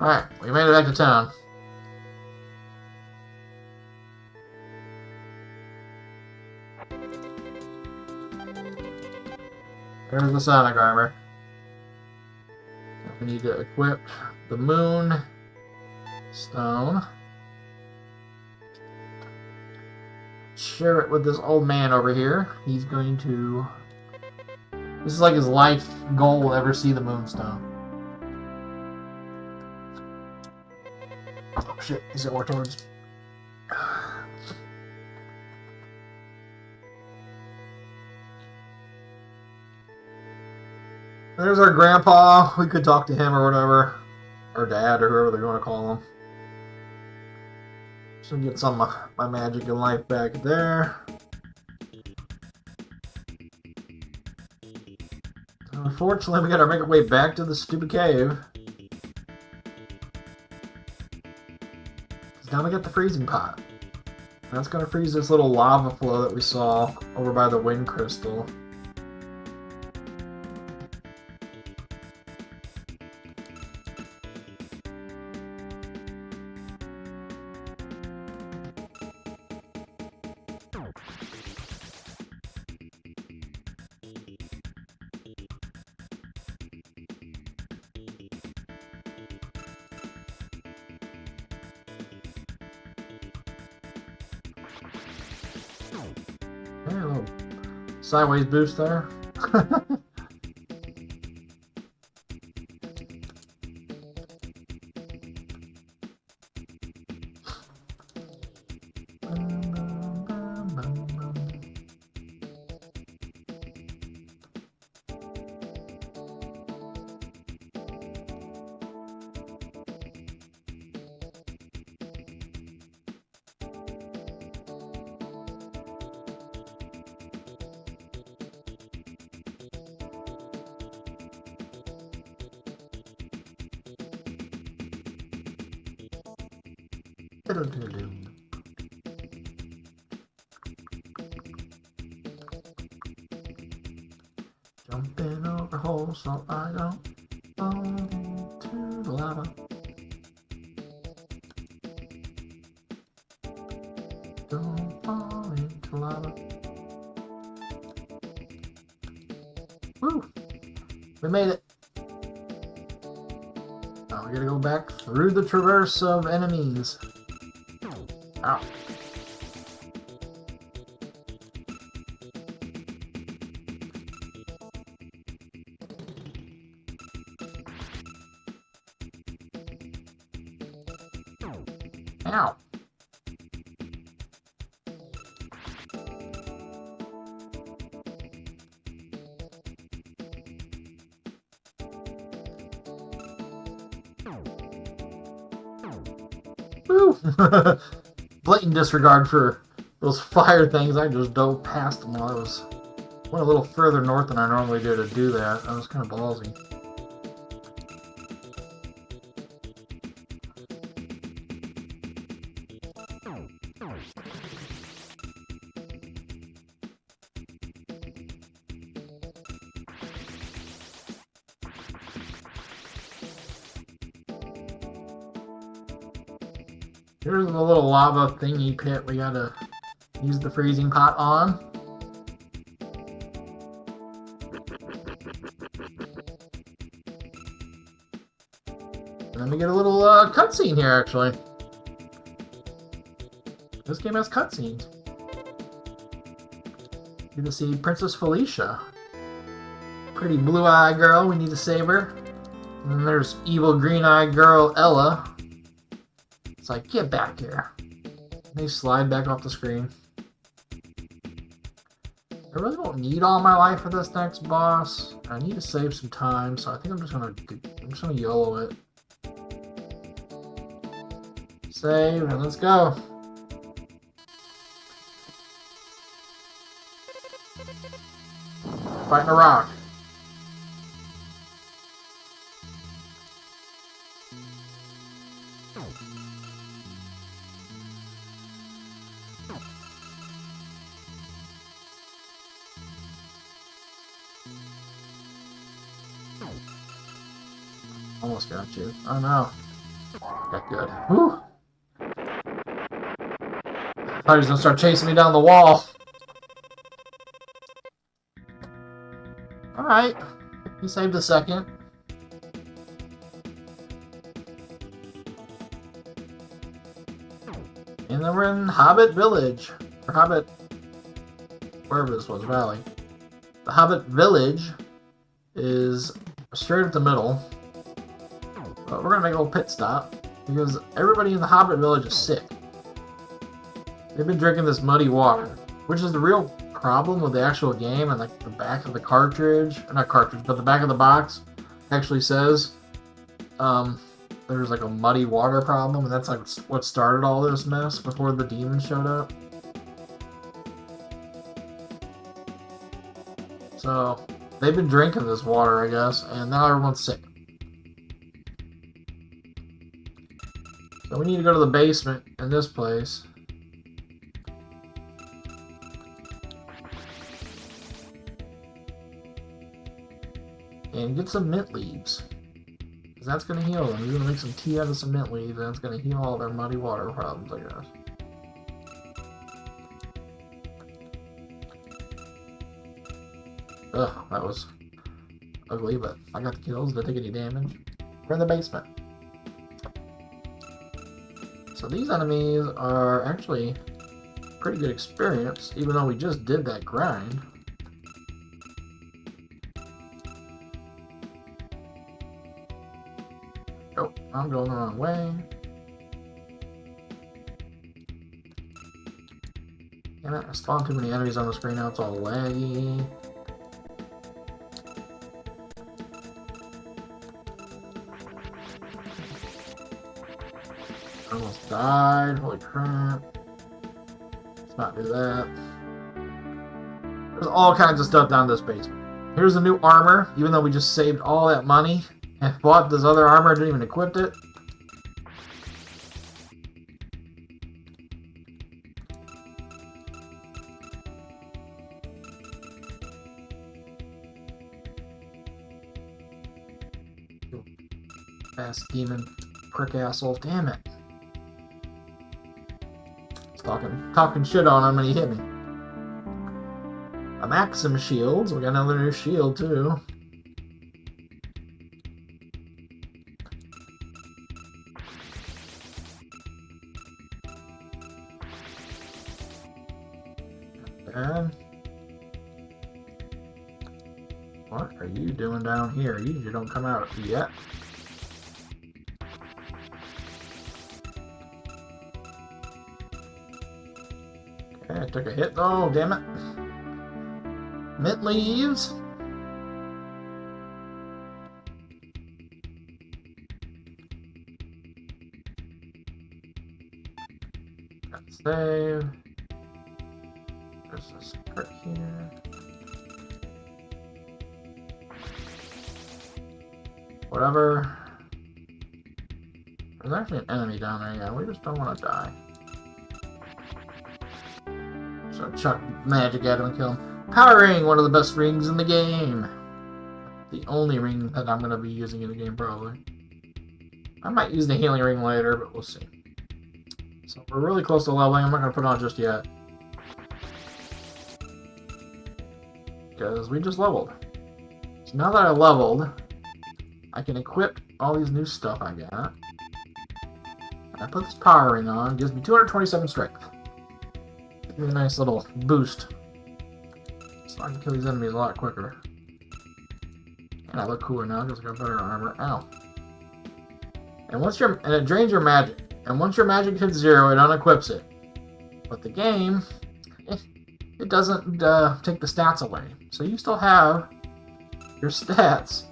Alright, we made it back to town. There's the Sonic armor. We need to equip the Moon Stone. Share it with this old man over here. He's going to... This is like his life goal will ever see the Moonstone. Oh shit, he's got more towards. There's our grandpa. We could talk to him or whatever. Or dad or whoever they're going to call him. Should get some of my magic and life back there. Unfortunately, we gotta make our way back to the stupid cave. Because now we got the freezing pot. That's gonna freeze this little lava flow that we saw over by the wind crystal. Okay, a little sideways boost there. Jumping over holes so I don't fall into the lava. Don't fall into lava. Woo! We made it. Now we gotta go back through the traverse of enemies. Ow. Ow. Woo! Blatant disregard for those fire things. I just dove past them while I went a little further north than I normally do to do that. That was kind of ballsy. Here's the little lava thingy pit we gotta use the freezing pot on. And then we get a little cutscene here, actually. This game has cutscenes. You get to see Princess Felicia. Pretty blue-eyed girl, we need to save her. And then there's evil green-eyed girl Ella. It's like, get back here. They slide back off the screen. I really don't need all my life for this next boss. I need to save some time, so I think I'm just gonna YOLO it. Save and let's go. Fighting a rock. Almost got you. Oh no. Got good. Whew. I thought he was gonna start chasing me down the wall. Alright. He saved a second. And then we're in Hobbit Village. Or Hobbit... wherever this was, Valley. The Hobbit Village is straight up the middle. But we're gonna make a little pit stop. Because everybody in the Hobbit Village is sick. They've been drinking this muddy water. Which is the real problem with the actual game, and like the back of the cartridge, or not cartridge, but the back of the box actually says there's like a muddy water problem, and that's like what started all this mess before the demons showed up. So they've been drinking this water, I guess, and now everyone's sick. So we need to go to the basement in this place. And get some mint leaves. Because that's going to heal them. We're going to make some tea out of some mint leaves, and that's going to heal all their muddy water problems, I guess. Ugh, that was ugly, but I got the kills. Didn't take any damage. We're in the basement. So these enemies are actually pretty good experience, even though we just did that grind. Oh, I'm going the wrong way. Damn it, I spawned too many enemies on the screen now, it's all laggy. I almost died, holy crap. Let's not do that. There's all kinds of stuff down this basement. Here's the new armor, even though we just saved all that money and bought this other armor, didn't even equip it. Fast demon prick asshole, damn it. Talking shit on him and he hit me. A Maxim shields. We got another new shield too. And what are you doing down here? You usually don't come out yet. Okay, I took a hit though, damn it. Mint leaves. Got save. There's a secret here. Whatever. There's actually an enemy down there, yeah. We just don't want to die. So chuck magic at him and kill him. Power ring, one of the best rings in the game. The only ring that I'm going to be using in the game, probably. I might use the healing ring later, but we'll see. So we're really close to leveling. I'm not going to put it on just yet. Because we just leveled. So now that I leveled, I can equip all these new stuff I got. I put this power ring on. Gives me 227 strength. Gives me a nice little boost. So I can kill these enemies a lot quicker. And I look cooler now because I got better armor. Ow. And it drains your magic. And once your magic hits 0, it unequips it. But the game, it doesn't take the stats away. So you still have your stats.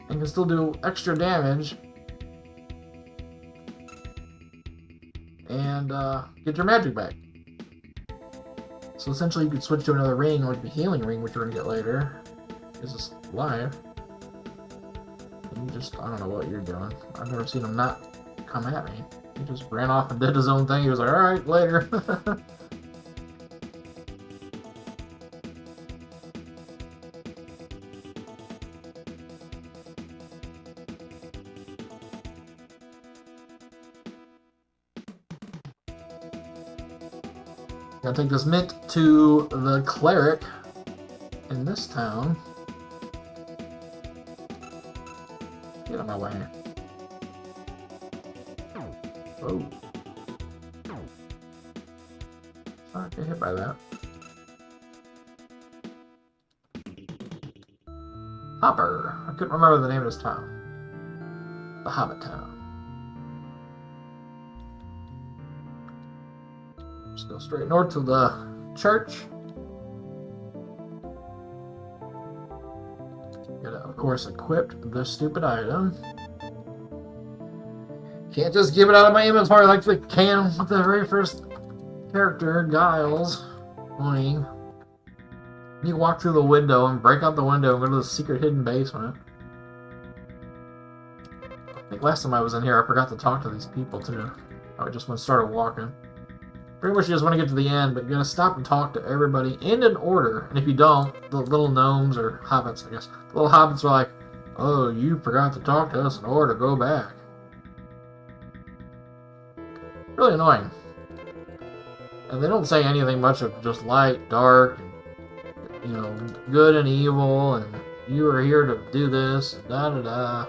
And can still do extra damage. And get your magic back. So essentially you could switch to another ring, like the healing ring, which we're going to get later. Is this live? And you just, I don't know what you're doing. I've never seen him not come at me. He just ran off and did his own thing. He was like, alright, later. Gotta take this mint to the cleric in this town. Get out of my way. Oh. I get hit by that. Hopper. I couldn't remember the name of this town. The Hobbit Town. Just go straight north to the church. Gotta, of course, equip this stupid item. Can't just give it out of my inventory like the can with the very first character, Giles. Morning. You walk through the window and break out the window and go to the secret hidden basement. I think last time I was in here I forgot to talk to these people too. I just started walking. Pretty much you just want to get to the end, but you gotta stop and talk to everybody in an order. And if you don't, the little gnomes or hobbits, I guess, the little hobbits are like, oh, you forgot to talk to us in order, go back. Really annoying. And they don't say anything much of just light, dark, and, you know, good and evil, and you are here to do this, and da-da-da.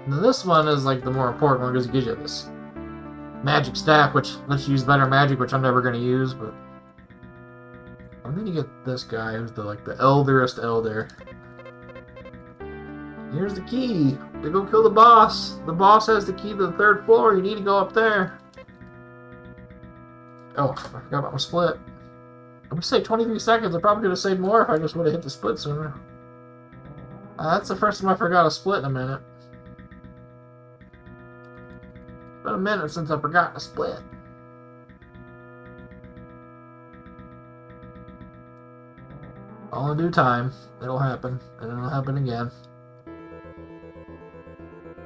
And then this one is like the more important one because it gives you this magic staff, which lets you use better magic, which I'm never going to use, but... And then you get this guy who's the elderest elder. Here's the key to go kill the boss. The boss has the key to the 3rd floor. You need to go up there. Oh, I forgot about my split. I'm going to say 23 seconds. I probably could have saved more if I just would have hit the split sooner. That's the first time I forgot a split in a minute. It's been a minute since I forgot to split. All in due time. It'll happen. And it'll happen again.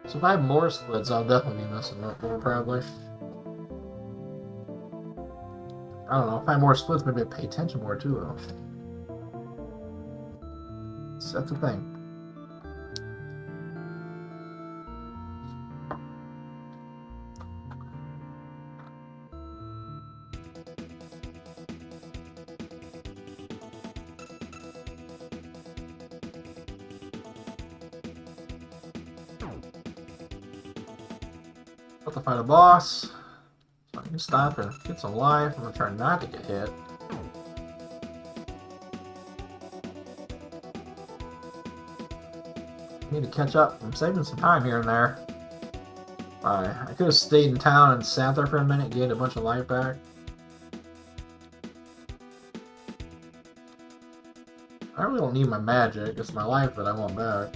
So if I have more splits, I'll definitely be messing up more, probably. I don't know. If I have more splits, maybe I pay attention more, too, though. So that's the thing. About to fight a boss. So I can stop and get some life. I'm gonna try not to get hit. I need to catch up. I'm saving some time here and there. I could have stayed in town and sat there for a minute, gained a bunch of life back. I really don't need my magic. It's my life that I want back.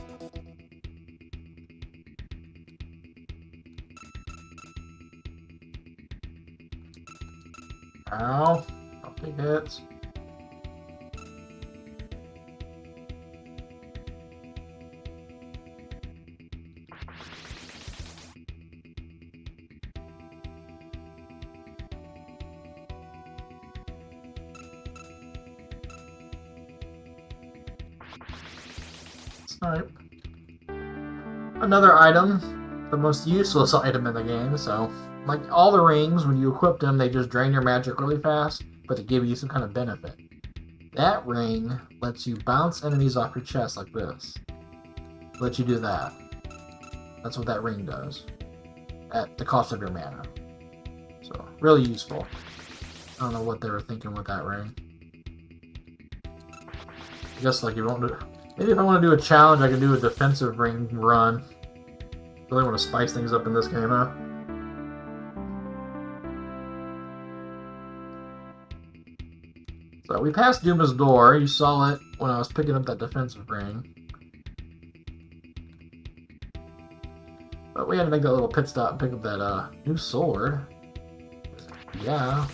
Ow. I'll take hits. Snipe. Another item. The most useless item in the game, so like all the rings, when you equip them, they just drain your magic really fast, but they give you some kind of benefit. That ring lets you bounce enemies off your chest like this. Let you do that. That's what that ring does. At the cost of your mana. So, really useful. I don't know what they were thinking with that ring. I guess like you want to... Maybe if I want to do a challenge, I can do a defensive ring run. Really want to spice things up in this game, huh? So we passed Duma's door. You saw it when I was picking up that defensive ring. But we had to make that little pit stop and pick up that new sword. Yeah.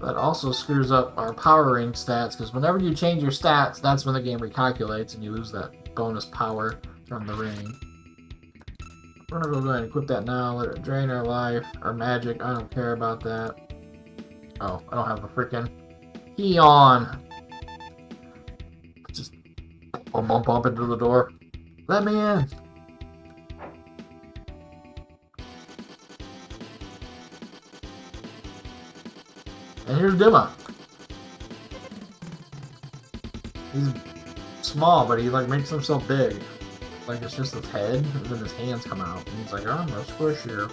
That also screws up our power ring stats, because whenever you change your stats, that's when the game recalculates and you lose that bonus power from the ring. We're gonna go ahead and equip that now, let it drain our life, our magic, I don't care about that. Oh, I don't have the freaking key on. Just bump into the door. Let me in! And here's Dima. He's small, but he like makes himself big. Like it's just his head, and then his hands come out. And he's like, oh, I'm gonna squish you.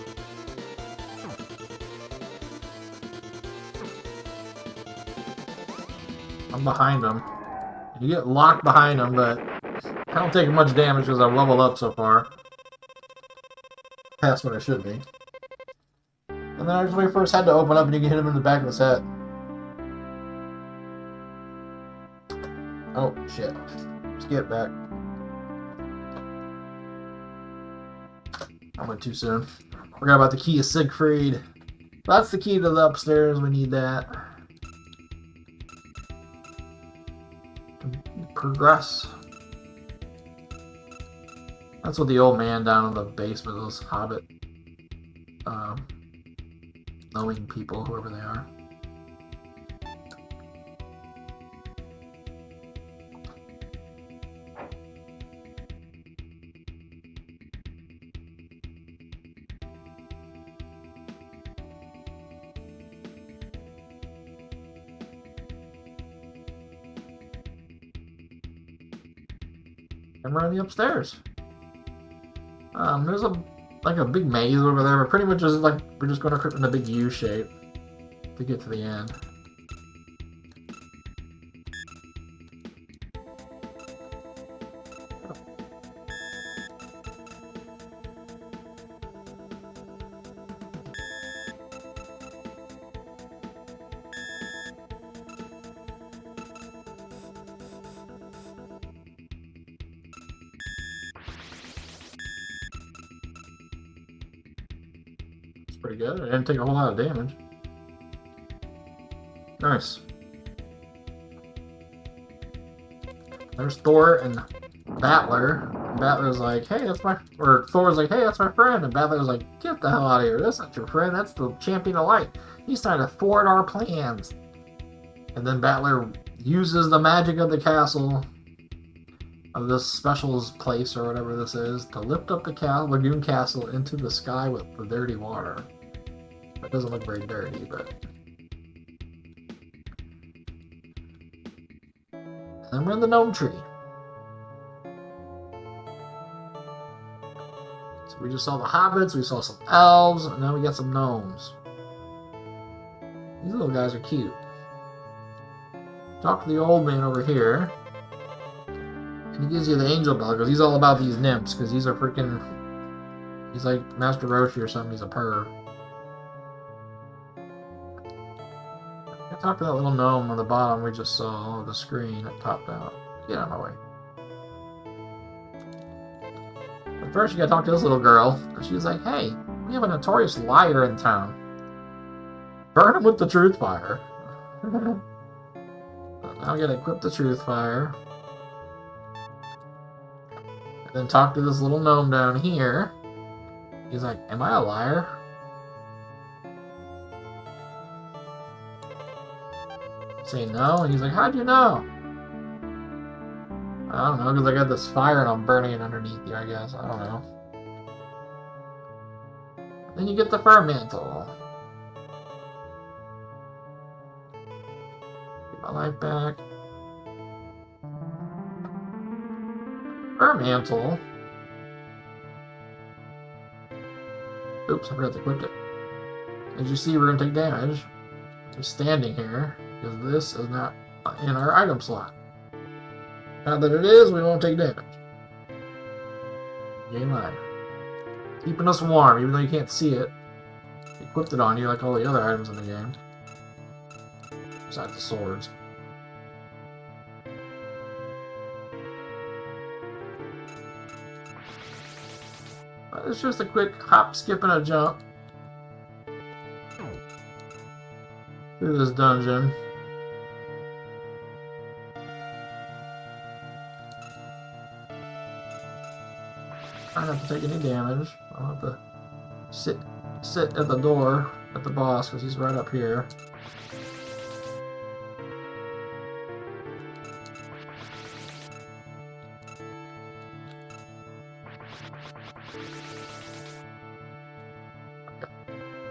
I'm behind him. You get locked behind him, but I don't take much damage because I've leveled up so far. Past what I should be. And then I just wait for his head to open up and you can hit him in the back of his head. Oh, shit. Skip back. I went too soon. Forgot about the key of Siegfried. That's the key to the upstairs. We need that. Progress. That's what the old man down in the basement, those hobbit knowing people, whoever they are. And we're on the upstairs. There's a big maze over there, but pretty much just like we're just going to crypt in a big U shape to get to the end. Pretty good. I didn't take a whole lot of damage. Nice. There's Thor and Battler. Battler's like, hey, that's my... Or Thor's like, hey, that's my friend. And Battler's like, get the hell out of here. That's not your friend. That's the Champion of Light. He's trying to thwart our plans. And then Battler uses the magic of the castle, of this specials place or whatever this is, to lift up the Lagoon Castle into the sky with the dirty water. It doesn't look very dirty, but... And then we're in the gnome tree. So we just saw the hobbits, we saw some elves, and now we got some gnomes. These little guys are cute. Talk to the old man over here. He gives you the angel bell because he's all about these nymphs, because he's a freaking... He's like Master Roshi or something, he's a perv. I talked to that little gnome on the bottom we just saw, the screen that popped out. Get out of my way. But first you gotta talk to this little girl, and she's like, hey, we have a notorious liar in town. Burn him with the truth fire. Now we gotta equip the truth fire. And then talk to this little gnome down here. He's like, am I a liar? Say no, and he's like, how'd you know? I don't know, because I got this fire and I'm burning it underneath you, I guess. I don't know. Then you get the fur mantle. Get my life back. Fur mantle. Oops, I forgot to equip it. As you see, we're going to take damage. Just standing here, because this is not in our item slot. Now that it is, we won't take damage. Gain life. Keeping us warm, even though you can't see it. Equipped it on you like all the other items in the game. Besides the swords. But it's just a quick hop, skip, and a jump through this dungeon. I don't have to take any damage. I don't have to sit at the door at the boss because he's right up here.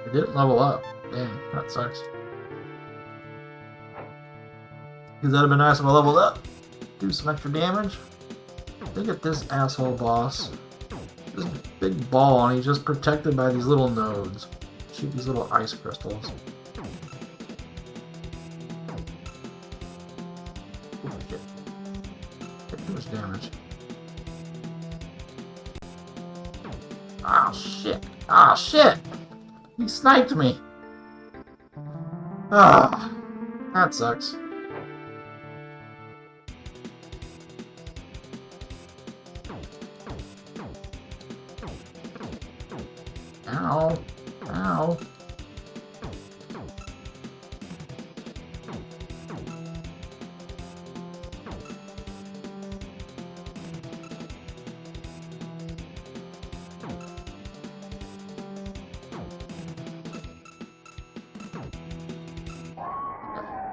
It didn't level up. Dang, that sucks. Because that'd have been nice if I leveled up. Do some extra damage. Look at this asshole boss. This big ball, and he's just protected by these little nodes. Shoot these little ice crystals. Oh, shit. Get too much damage. Oh shit! Oh shit! He sniped me! Ah, that sucks. Ow. Ow.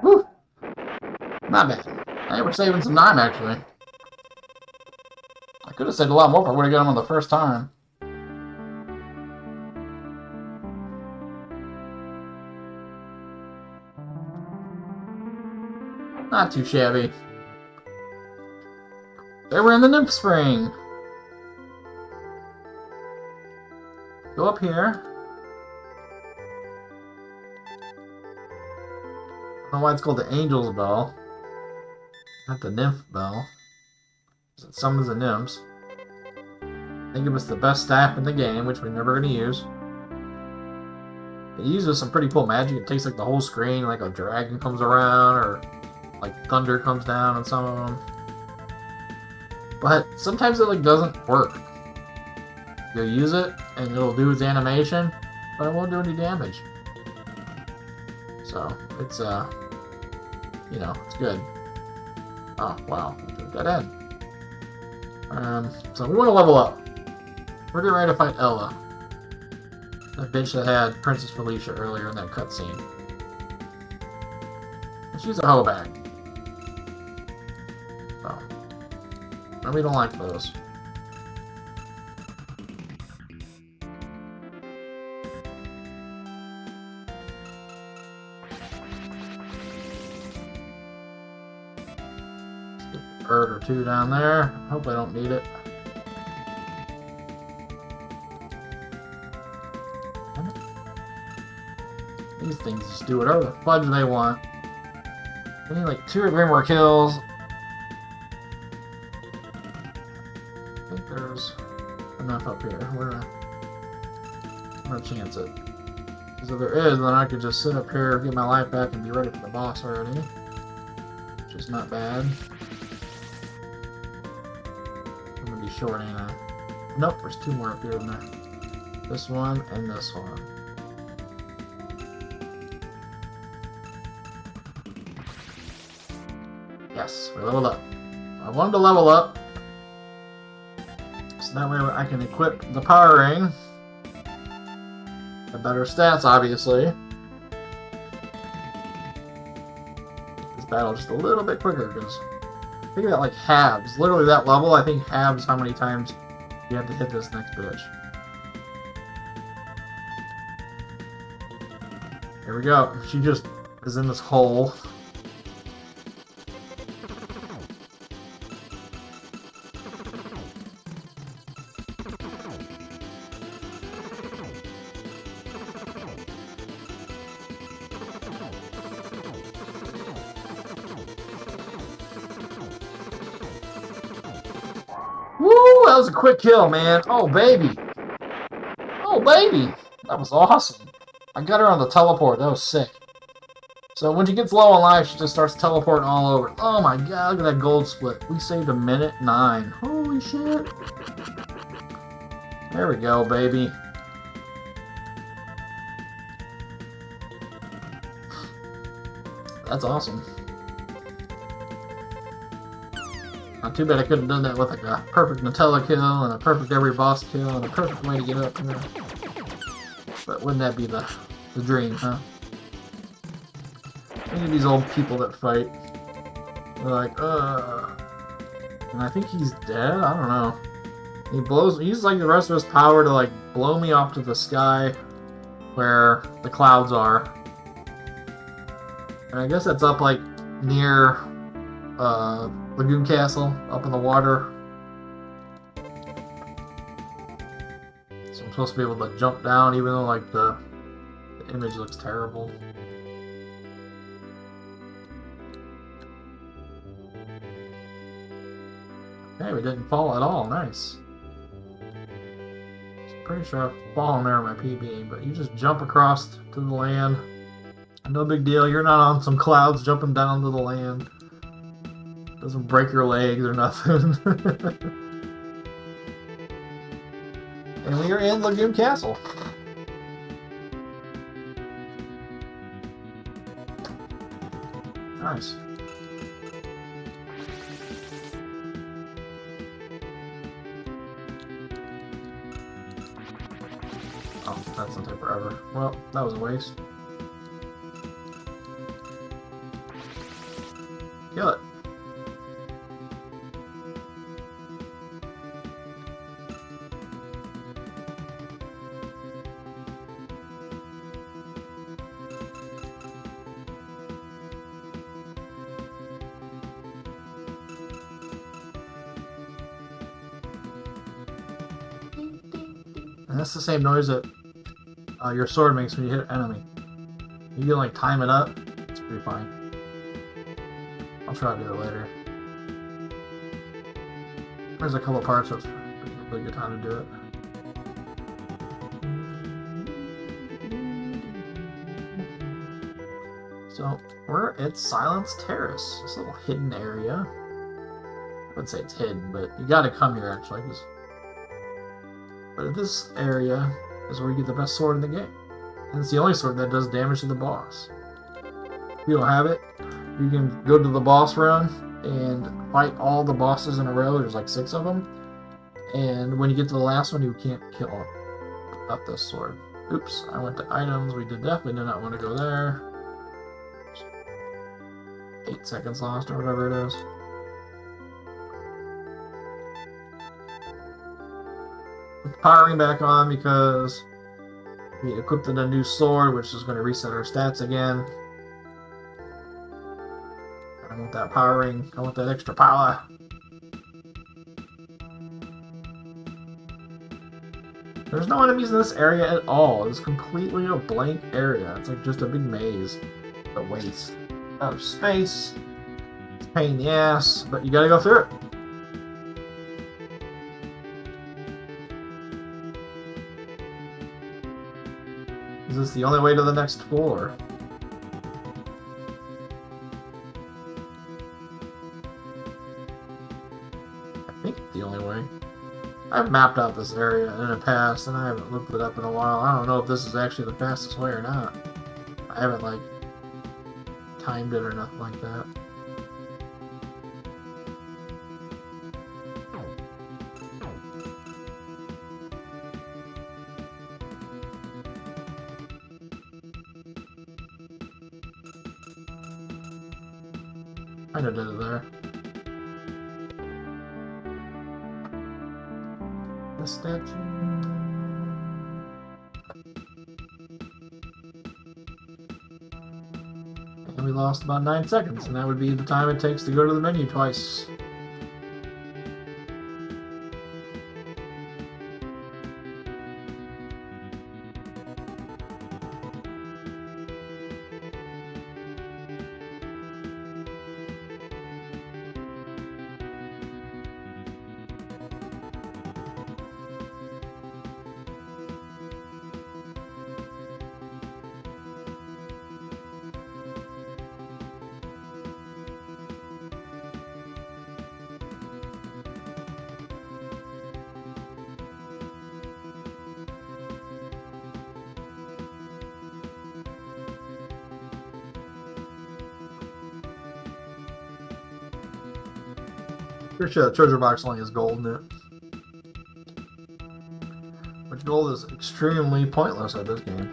Whew. Not bad. Hey, we're saving some time, actually. I could have saved a lot more if I would have got him on the first time. Not too shabby. There we're in the nymph spring. Go up here. I don't know why it's called the Angel's Bell. Not the Nymph Bell. It summons the nymphs. They give us the best staff in the game, which we're never going to use. It uses some pretty cool magic. It takes like the whole screen, like a dragon comes around, or like thunder comes down on some of them. But sometimes it like doesn't work. You'll use it and it'll do its animation, but it won't do any damage. So it's you know, it's good. Oh wow, that end. So we want to level up. We're getting ready to fight Ella, that bitch that had Princess Felicia earlier in that cutscene. And she's a hoeback. So, and we don't like those. Bird or two down there. Hope I don't need it. These things just do whatever the fudge they want. I need like 2 or 3 more kills. I think there's enough up here. I'm gonna chance it. Because if there is, then I could just sit up here, get my life back, and be ready for the boss already. Which is not bad. Short, ain't I? Nope, there's 2 more up here than that. This one and this one. Yes, we leveled up. I wanted to level up, so that way I can equip the power ring. The better stats, obviously. This battle just a little bit quicker because Think of that like halves. Literally that level, I think halves how many times you have to hit this next bitch. Here we go. She just is in this hole. Woo! That was a quick kill, man. Oh, baby. Oh, baby. That was awesome. I got her on the teleport. That was sick. So when she gets low on life, she just starts teleporting all over. Oh my god, look at that gold split. We saved 1:09. Holy shit. There we go, baby. That's awesome. Not too bad I couldn't have done that with like a perfect Natela kill and a perfect every boss kill and a perfect way to get up there. But wouldn't that be the dream, huh? Look at these old people that fight. They're like, and I think he's dead? I don't know. He uses like the rest of his power to like blow me off to the sky where the clouds are. And I guess that's up like near Lagoon Castle, up in the water. So I'm supposed to be able to jump down even though like the image looks terrible. Okay, we didn't fall at all. Nice. Pretty sure I've fallen there in my PB, but you just jump across to the land. No big deal. You're not on some clouds jumping down to the land. Doesn't break your legs or nothing. And we are in Lagoon Castle. Nice. Oh, that's gonna take forever. Well, that was a waste. Kill it. And that's the same noise that your sword makes when you hit an enemy. You can like time it up. It's pretty fine. I'll try to do it later. There's a couple parts where it's a really good time to do it. So we're at Silence Terrace, this little hidden area. I wouldn't say it's hidden, but you gotta come here actually. But this area is where you get the best sword in the game. And it's the only sword that does damage to the boss. If you don't have it, you can go to the boss run and fight all the bosses in a row. There's like 6 of them. And when you get to the last one, you can't kill them without this sword. Oops, I went to items. We definitely did not want to go there. 8 seconds lost or whatever it is. Put the powering back on because we equipped a new sword, which is going to reset our stats again. I want that powering. I want that extra power. There's no enemies in this area at all. It's completely a blank area. It's like just a big maze. A waste of space. It's a pain in the ass, but you gotta go through it. Is this the only way to the next floor? I think it's the only way. I've mapped out this area in the past and I haven't looked it up in a while. I don't know if this is actually the fastest way or not. I haven't like timed it or nothing like that. Kinda did it there. the statue. And we lost about 9 seconds, and that would be the time it takes to go to the menu twice. Pretty sure that treasure box only has gold in it. Which gold is extremely pointless at this game.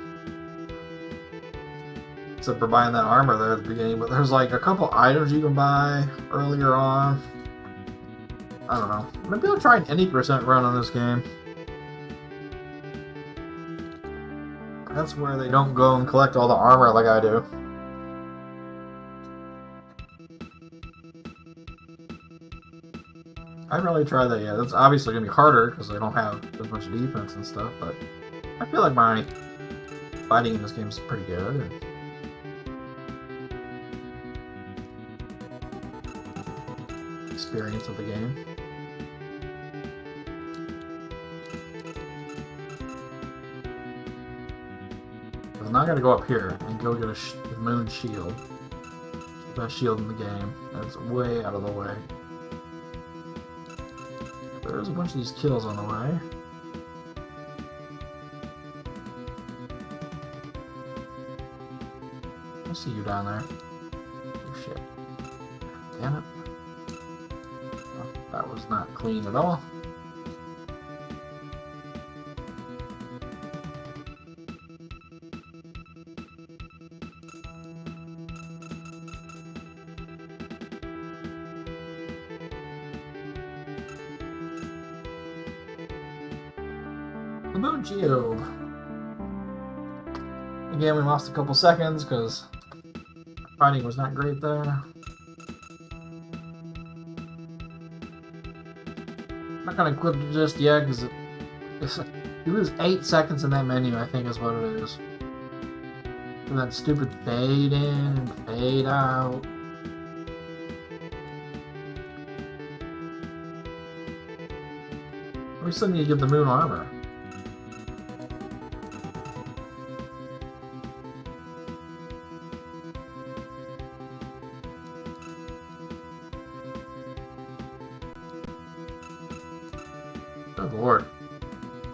Except for buying that armor there at the beginning, but there's like a couple items you can buy earlier on. I don't know. Maybe I'll try an 80% run on this game. That's where they don't go and collect all the armor like I do. I'd really try that, yeah. That's obviously going to be harder because they don't have as much defense and stuff, but I feel like my fighting in this game is pretty good. And experience of the game. I'm not going to go up here and go get a moon shield. The best shield in the game. That's way out of the way. There's a bunch of these kills on the way. I see you down there. Oh shit. Damn it. Oh, that was not clean at all. The moon shield. Again, we lost a couple seconds because fighting was not great there. I'm not gonna equip it just yet because you lose 8 seconds in that menu, I think is what it is. And that stupid fade in and fade out. We still need to give the moon armor. Good lord.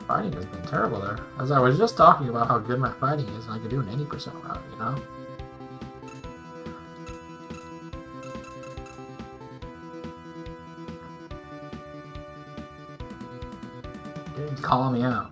Fighting has been terrible there. As I was just talking about how good my fighting is, and I could do an 80% run, you know? Game's calling me out.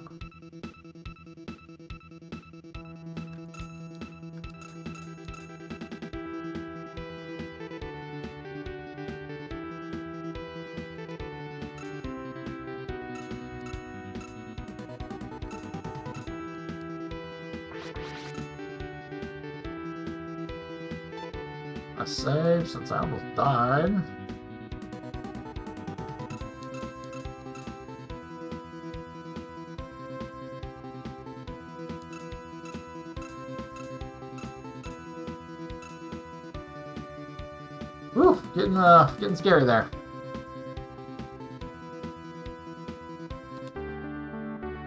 I saved since I almost died. Whew, getting scary there.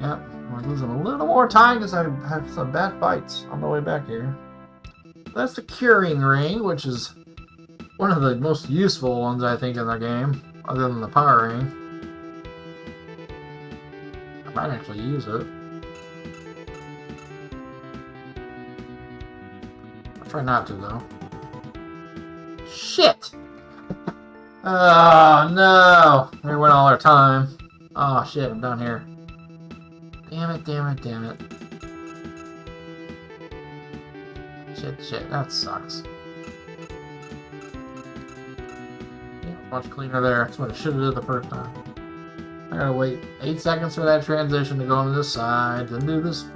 Yep, we're losing a little more time because I have some bad fights on the way back here. That's the curing ring, which is one of the most useful ones I think in the game, other than the power ring. I might actually use it. I'll try not to though. Shit! Oh no! There went all our time. Oh shit, I'm down here. Damn it, damn it, damn it. Shit, that sucks. Yeah, much cleaner there. That's what I should have did the first time. gotta wait 8 seconds for that transition to go on this side, then do this.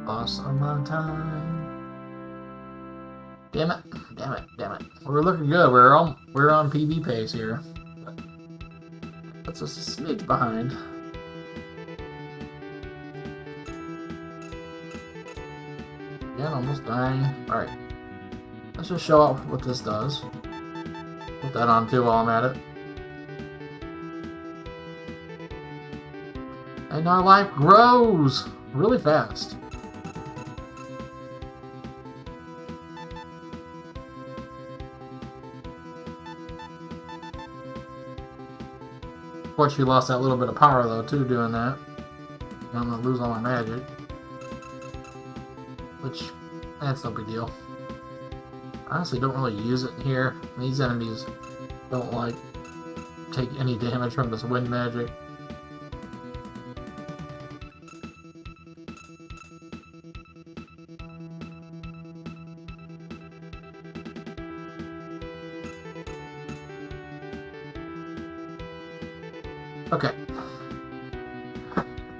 Lost on my time. Damn it! Damn it! Damn it! We're looking good. We're on PB pace here. That's us a smidge behind. Again, almost dying. All right. Let's just show off what this does. Put that on too while I'm at it. And our life grows really fast. Of course, she lost that little bit of power though too doing that. I'm gonna lose all my magic. Which, that's no big deal. I honestly don't really use it here. These enemies don't like take any damage from this wind magic. Okay.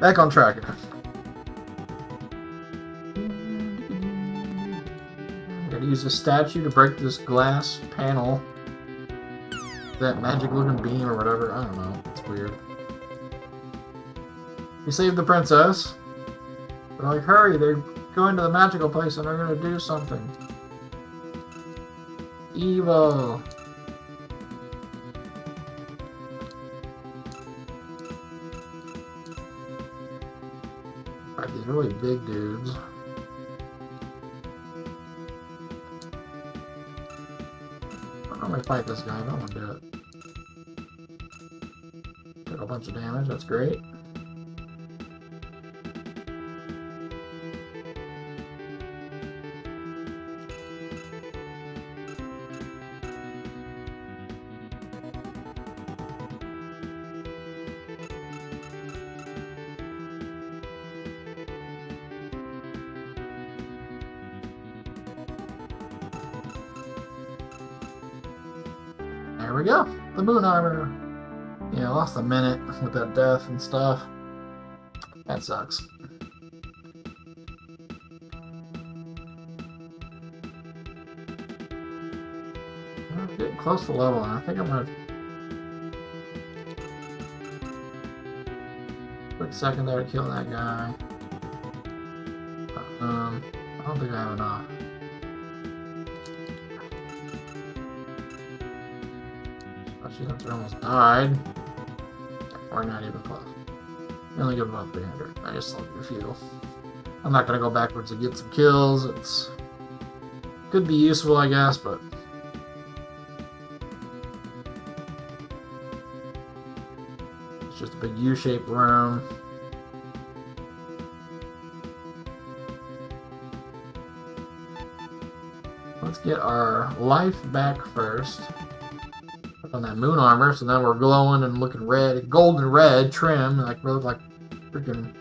Back on track. Gotta use a statue to break this glass panel. That magic looking beam or whatever. I don't know. It's weird. We saved the princess. They're like, hurry, they're going to the magical place and they're gonna do something. Evil. These really big dudes. I don't want to fight this guy. I don't want to do it. Took a bunch of damage. That's great. There we go. The moon armor. Yeah, I lost a minute with that death and stuff. That sucks. I'm getting close to level. I think I'm gonna quick second there to kill that guy. I don't think I have enough. Since we almost died. Or not even close. We only give about 300. I just looked at a few. I'm not gonna go backwards to get some kills. It's could be useful, I guess, but it's just a big U-shaped room. Let's get our life back first. On that moon armor, so now we're glowing and looking red, golden red trim, like we look like freaking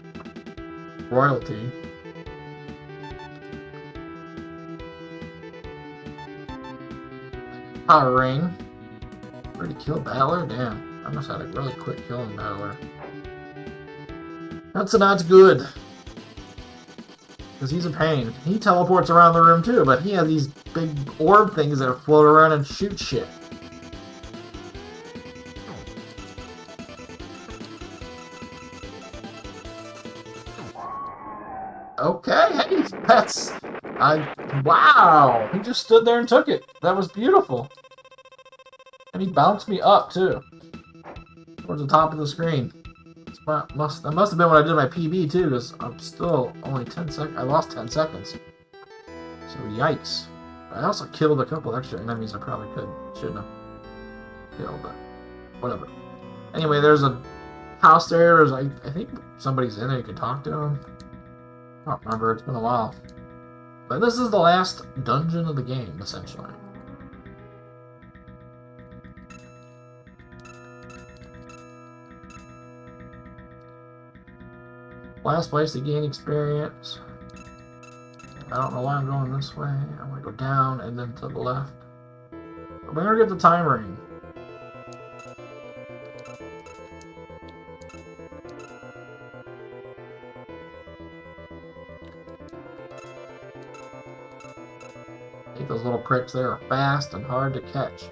royalty. Power ring. Ready to kill Battler? Damn, I must have had a really quick killing Battler. That's not good. Because he's a pain. He teleports around the room too, but he has these big orb things that float around and shoot shit. Okay, hey, that's... wow! He just stood there and took it. That was beautiful. And he bounced me up, too. Towards the top of the screen. That must have been when I did my PB, too, because I'm still only 10 seconds. I lost 10 seconds. So, yikes. I also killed a couple extra enemies I probably shouldn't have killed, but whatever. Anyway, there's a house there. I think somebody's in there. You can talk to him. I don't remember, it's been a while. But this is the last dungeon of the game, essentially. Last place to gain experience. I don't know why I'm going this way. I'm going to go down and then to the left. But we're going to get the time ring. Those little pricks there are fast and hard to catch.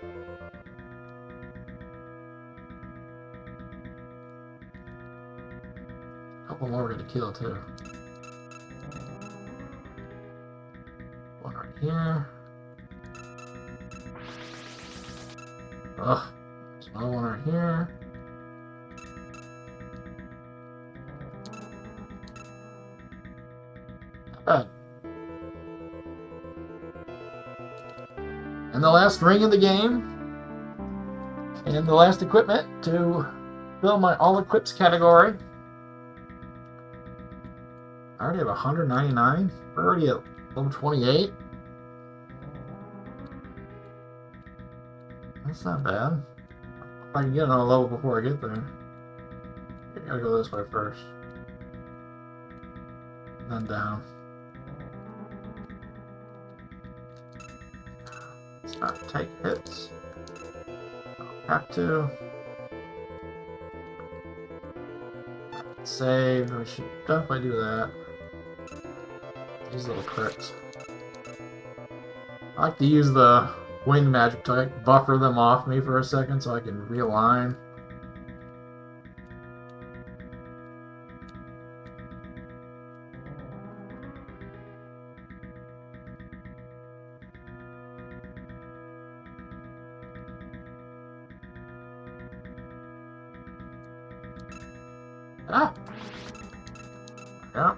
A couple more we're gonna kill too. One right here. Ugh. There's another one right here. Not bad. And the last ring of the game, and the last equipment to fill my all equips category. I already have 199. We're already at level 28. That's not bad. If I can get another level before I get there. I gotta go this way first. And then down. Let's not take hits. Don't have to. Save. We should definitely do that. These little crits. I like to use the wind magic to like buffer them off me for a second so I can realign. Ah! Yeah.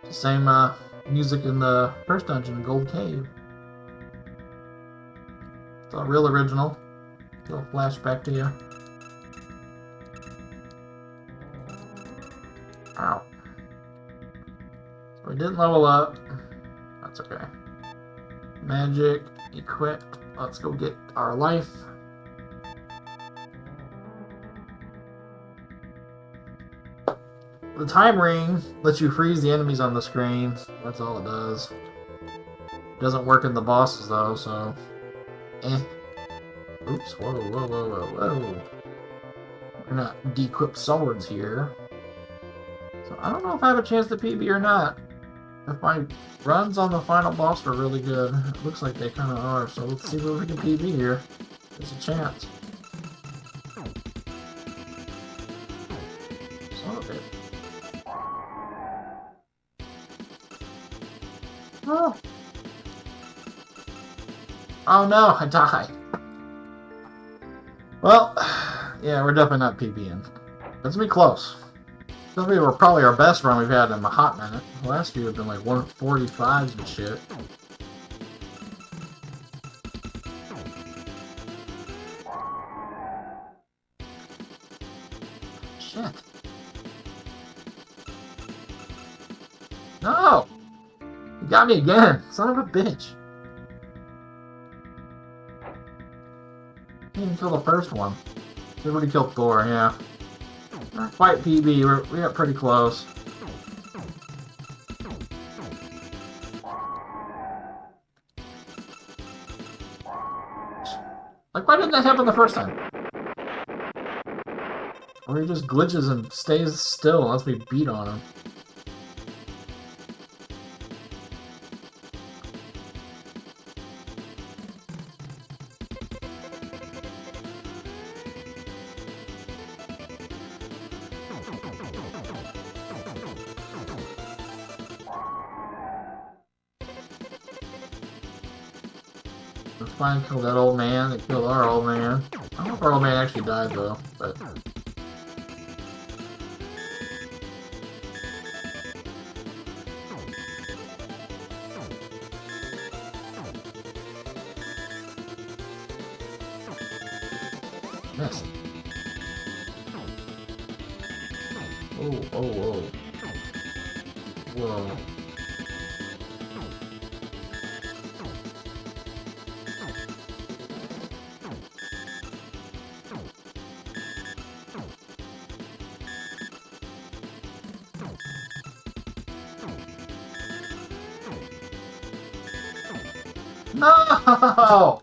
Same music in the first dungeon, Gold Cave. It's all real original. A little flashback to you. Ow. So we didn't level up. That's okay. Magic, equipped. Let's go get our life. The time ring lets you freeze the enemies on the screen. That's all it does. It doesn't work in the bosses though, so eh. Oops, whoa, whoa, whoa, whoa, whoa. We're not de-equipped swords here. So I don't know if I have a chance to PB or not. If my runs on the final boss were really good. It looks like they kinda are, so let's see if we can PB here. There's a chance. Son of a bitch. Oh. Oh no, I died. Well, yeah, we're definitely not PBing. Let's be close. This will be probably our best run we've had in a hot minute. The last few have been like 145s and shit. Shit. No! You got me again, son of a bitch. Didn't even kill the first one. We already killed Thor, yeah. Not quite PB, we got pretty close. Like, why didn't that happen the first time? Or he just glitches and stays still and lets me beat on him. Let's finally kill that old man that killed our old man. I don't know if our old man actually died though, but... Missed. Oh, oh, whoa. Whoa. No!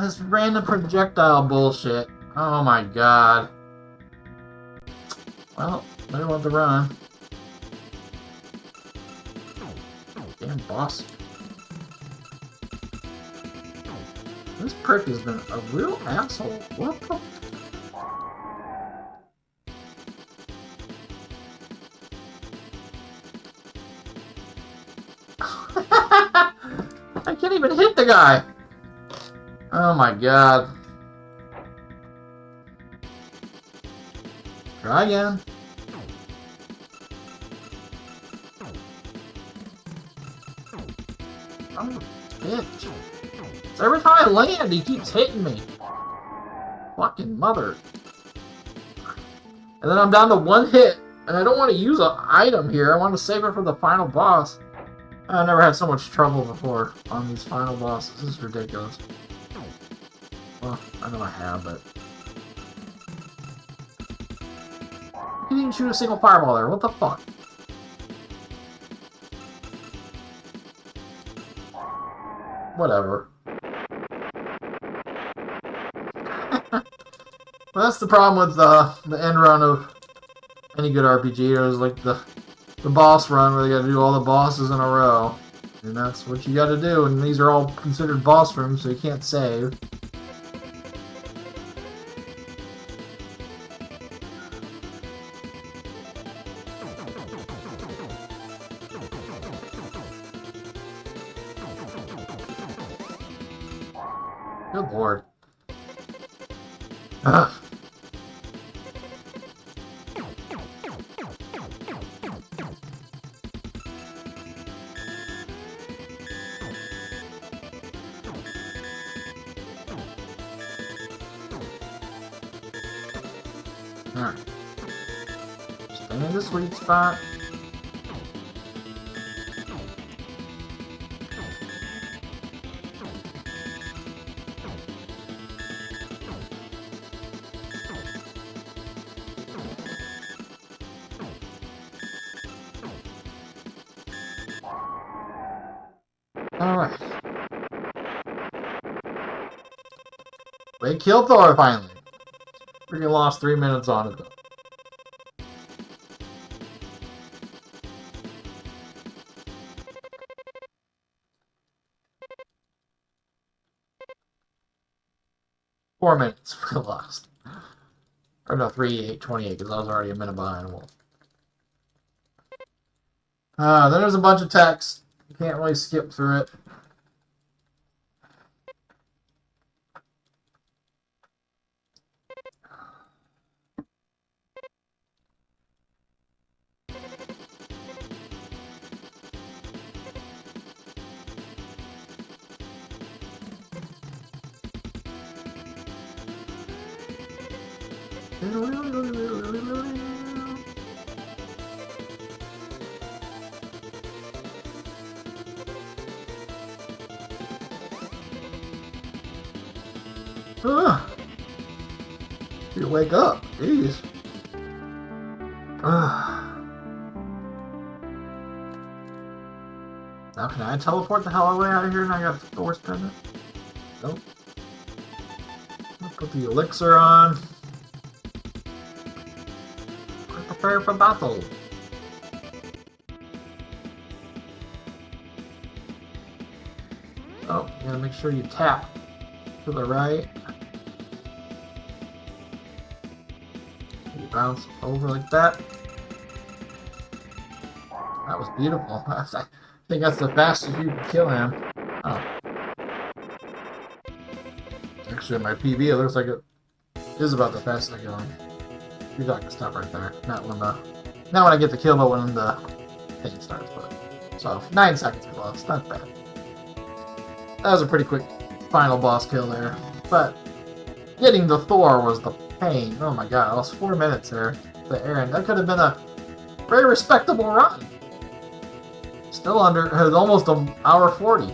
This random projectile bullshit. Oh my god. Well, I want to run. Damn boss. This prick has been a real asshole. What the? I can't even hit the guy. Oh my god. Try again. Oh, bitch. So every time I land, he keeps hitting me. Fucking mother. And then I'm down to one hit, and I don't want to use an item here. I want to save it for the final boss. I've never had so much trouble before on these final bosses. This is ridiculous. Well, I know I have, but... You didn't shoot a single fireball there. What the fuck? Whatever. Well, that's the problem with the end run of any good RPG. There's like the boss run where they gotta do all the bosses in a row. And that's what you gotta do. And these are all considered boss rooms, so you can't save. Good lord. Ugh. Alright. Stay in the sweet spot. Alright. We killed Thor finally. Freaking lost 3 minutes on it though. Four minutes we lost. Or no, 3:28 because I was already a minute behind. Then there's a bunch of text. You can't really skip through it. You wake up, jeez. Now can I teleport the hell away out of here and I got the Thor's pendant? Nope. I'll put the elixir on. Prepare for battle. Oh, you gotta make sure you tap to the right. You bounce over like that. That was beautiful. I think that's the fastest you can kill him. Oh. Actually, in my PB, it looks like it is about the fastest I kill him. You're not gonna stop right there. Not when I get the kill, but when the thing starts. But so 9 seconds plus, not bad. That was a pretty quick final boss kill there. But getting the Thor was the pain. Oh my god, I lost 4 minutes there. The Aaron, that could have been a very respectable run. Still under, almost an hour 40.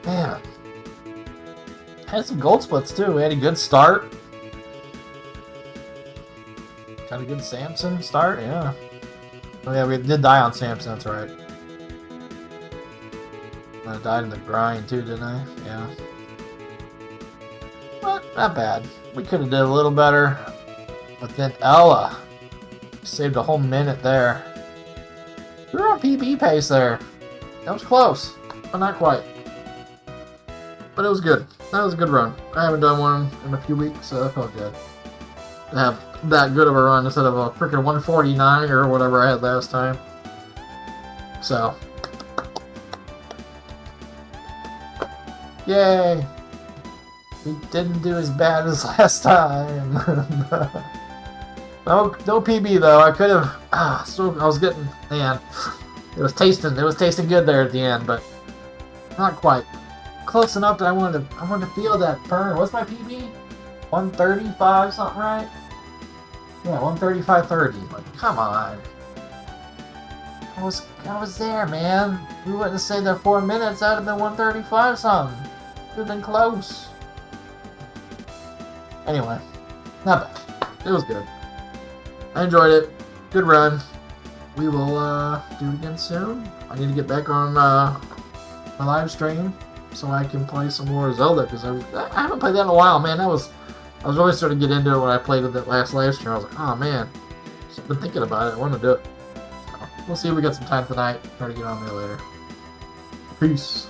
Man. Had some gold splits too. We had a good start. Got a good Samson start, yeah. Oh yeah, we did die on Samson, that's right. I died in the grind too, didn't I? Yeah. But not bad. We could have did a little better. But then Ella saved a whole minute there. We were on PB pace there. That was close, but not quite. But it was good. That was a good run. I haven't done one in a few weeks, so that felt good. To have that good of a run instead of a freaking 149 or whatever I had last time. So. Yay! We didn't do as bad as last time. No PB though. I could have. I was getting. Man, it was tasting good there at the end, but not quite close enough that I wanted to feel that burn. What's my PB? 135 something, right? Yeah, 135.30. Like, come on. I was there, man. We wouldn't have stayed there 4 minutes. That'd have been 135 something. Could have been close. Anyway, not bad. It was good. I enjoyed it. Good run. We will do it again soon. I need to get back on my live stream so I can play some more Zelda, because I haven't played that in a while, man. I was really starting to get into it when I played with that last live stream. I was like, oh man, I've been thinking about it. I want to do it. So, we'll see if we got some time tonight. Try to get on there later. Peace.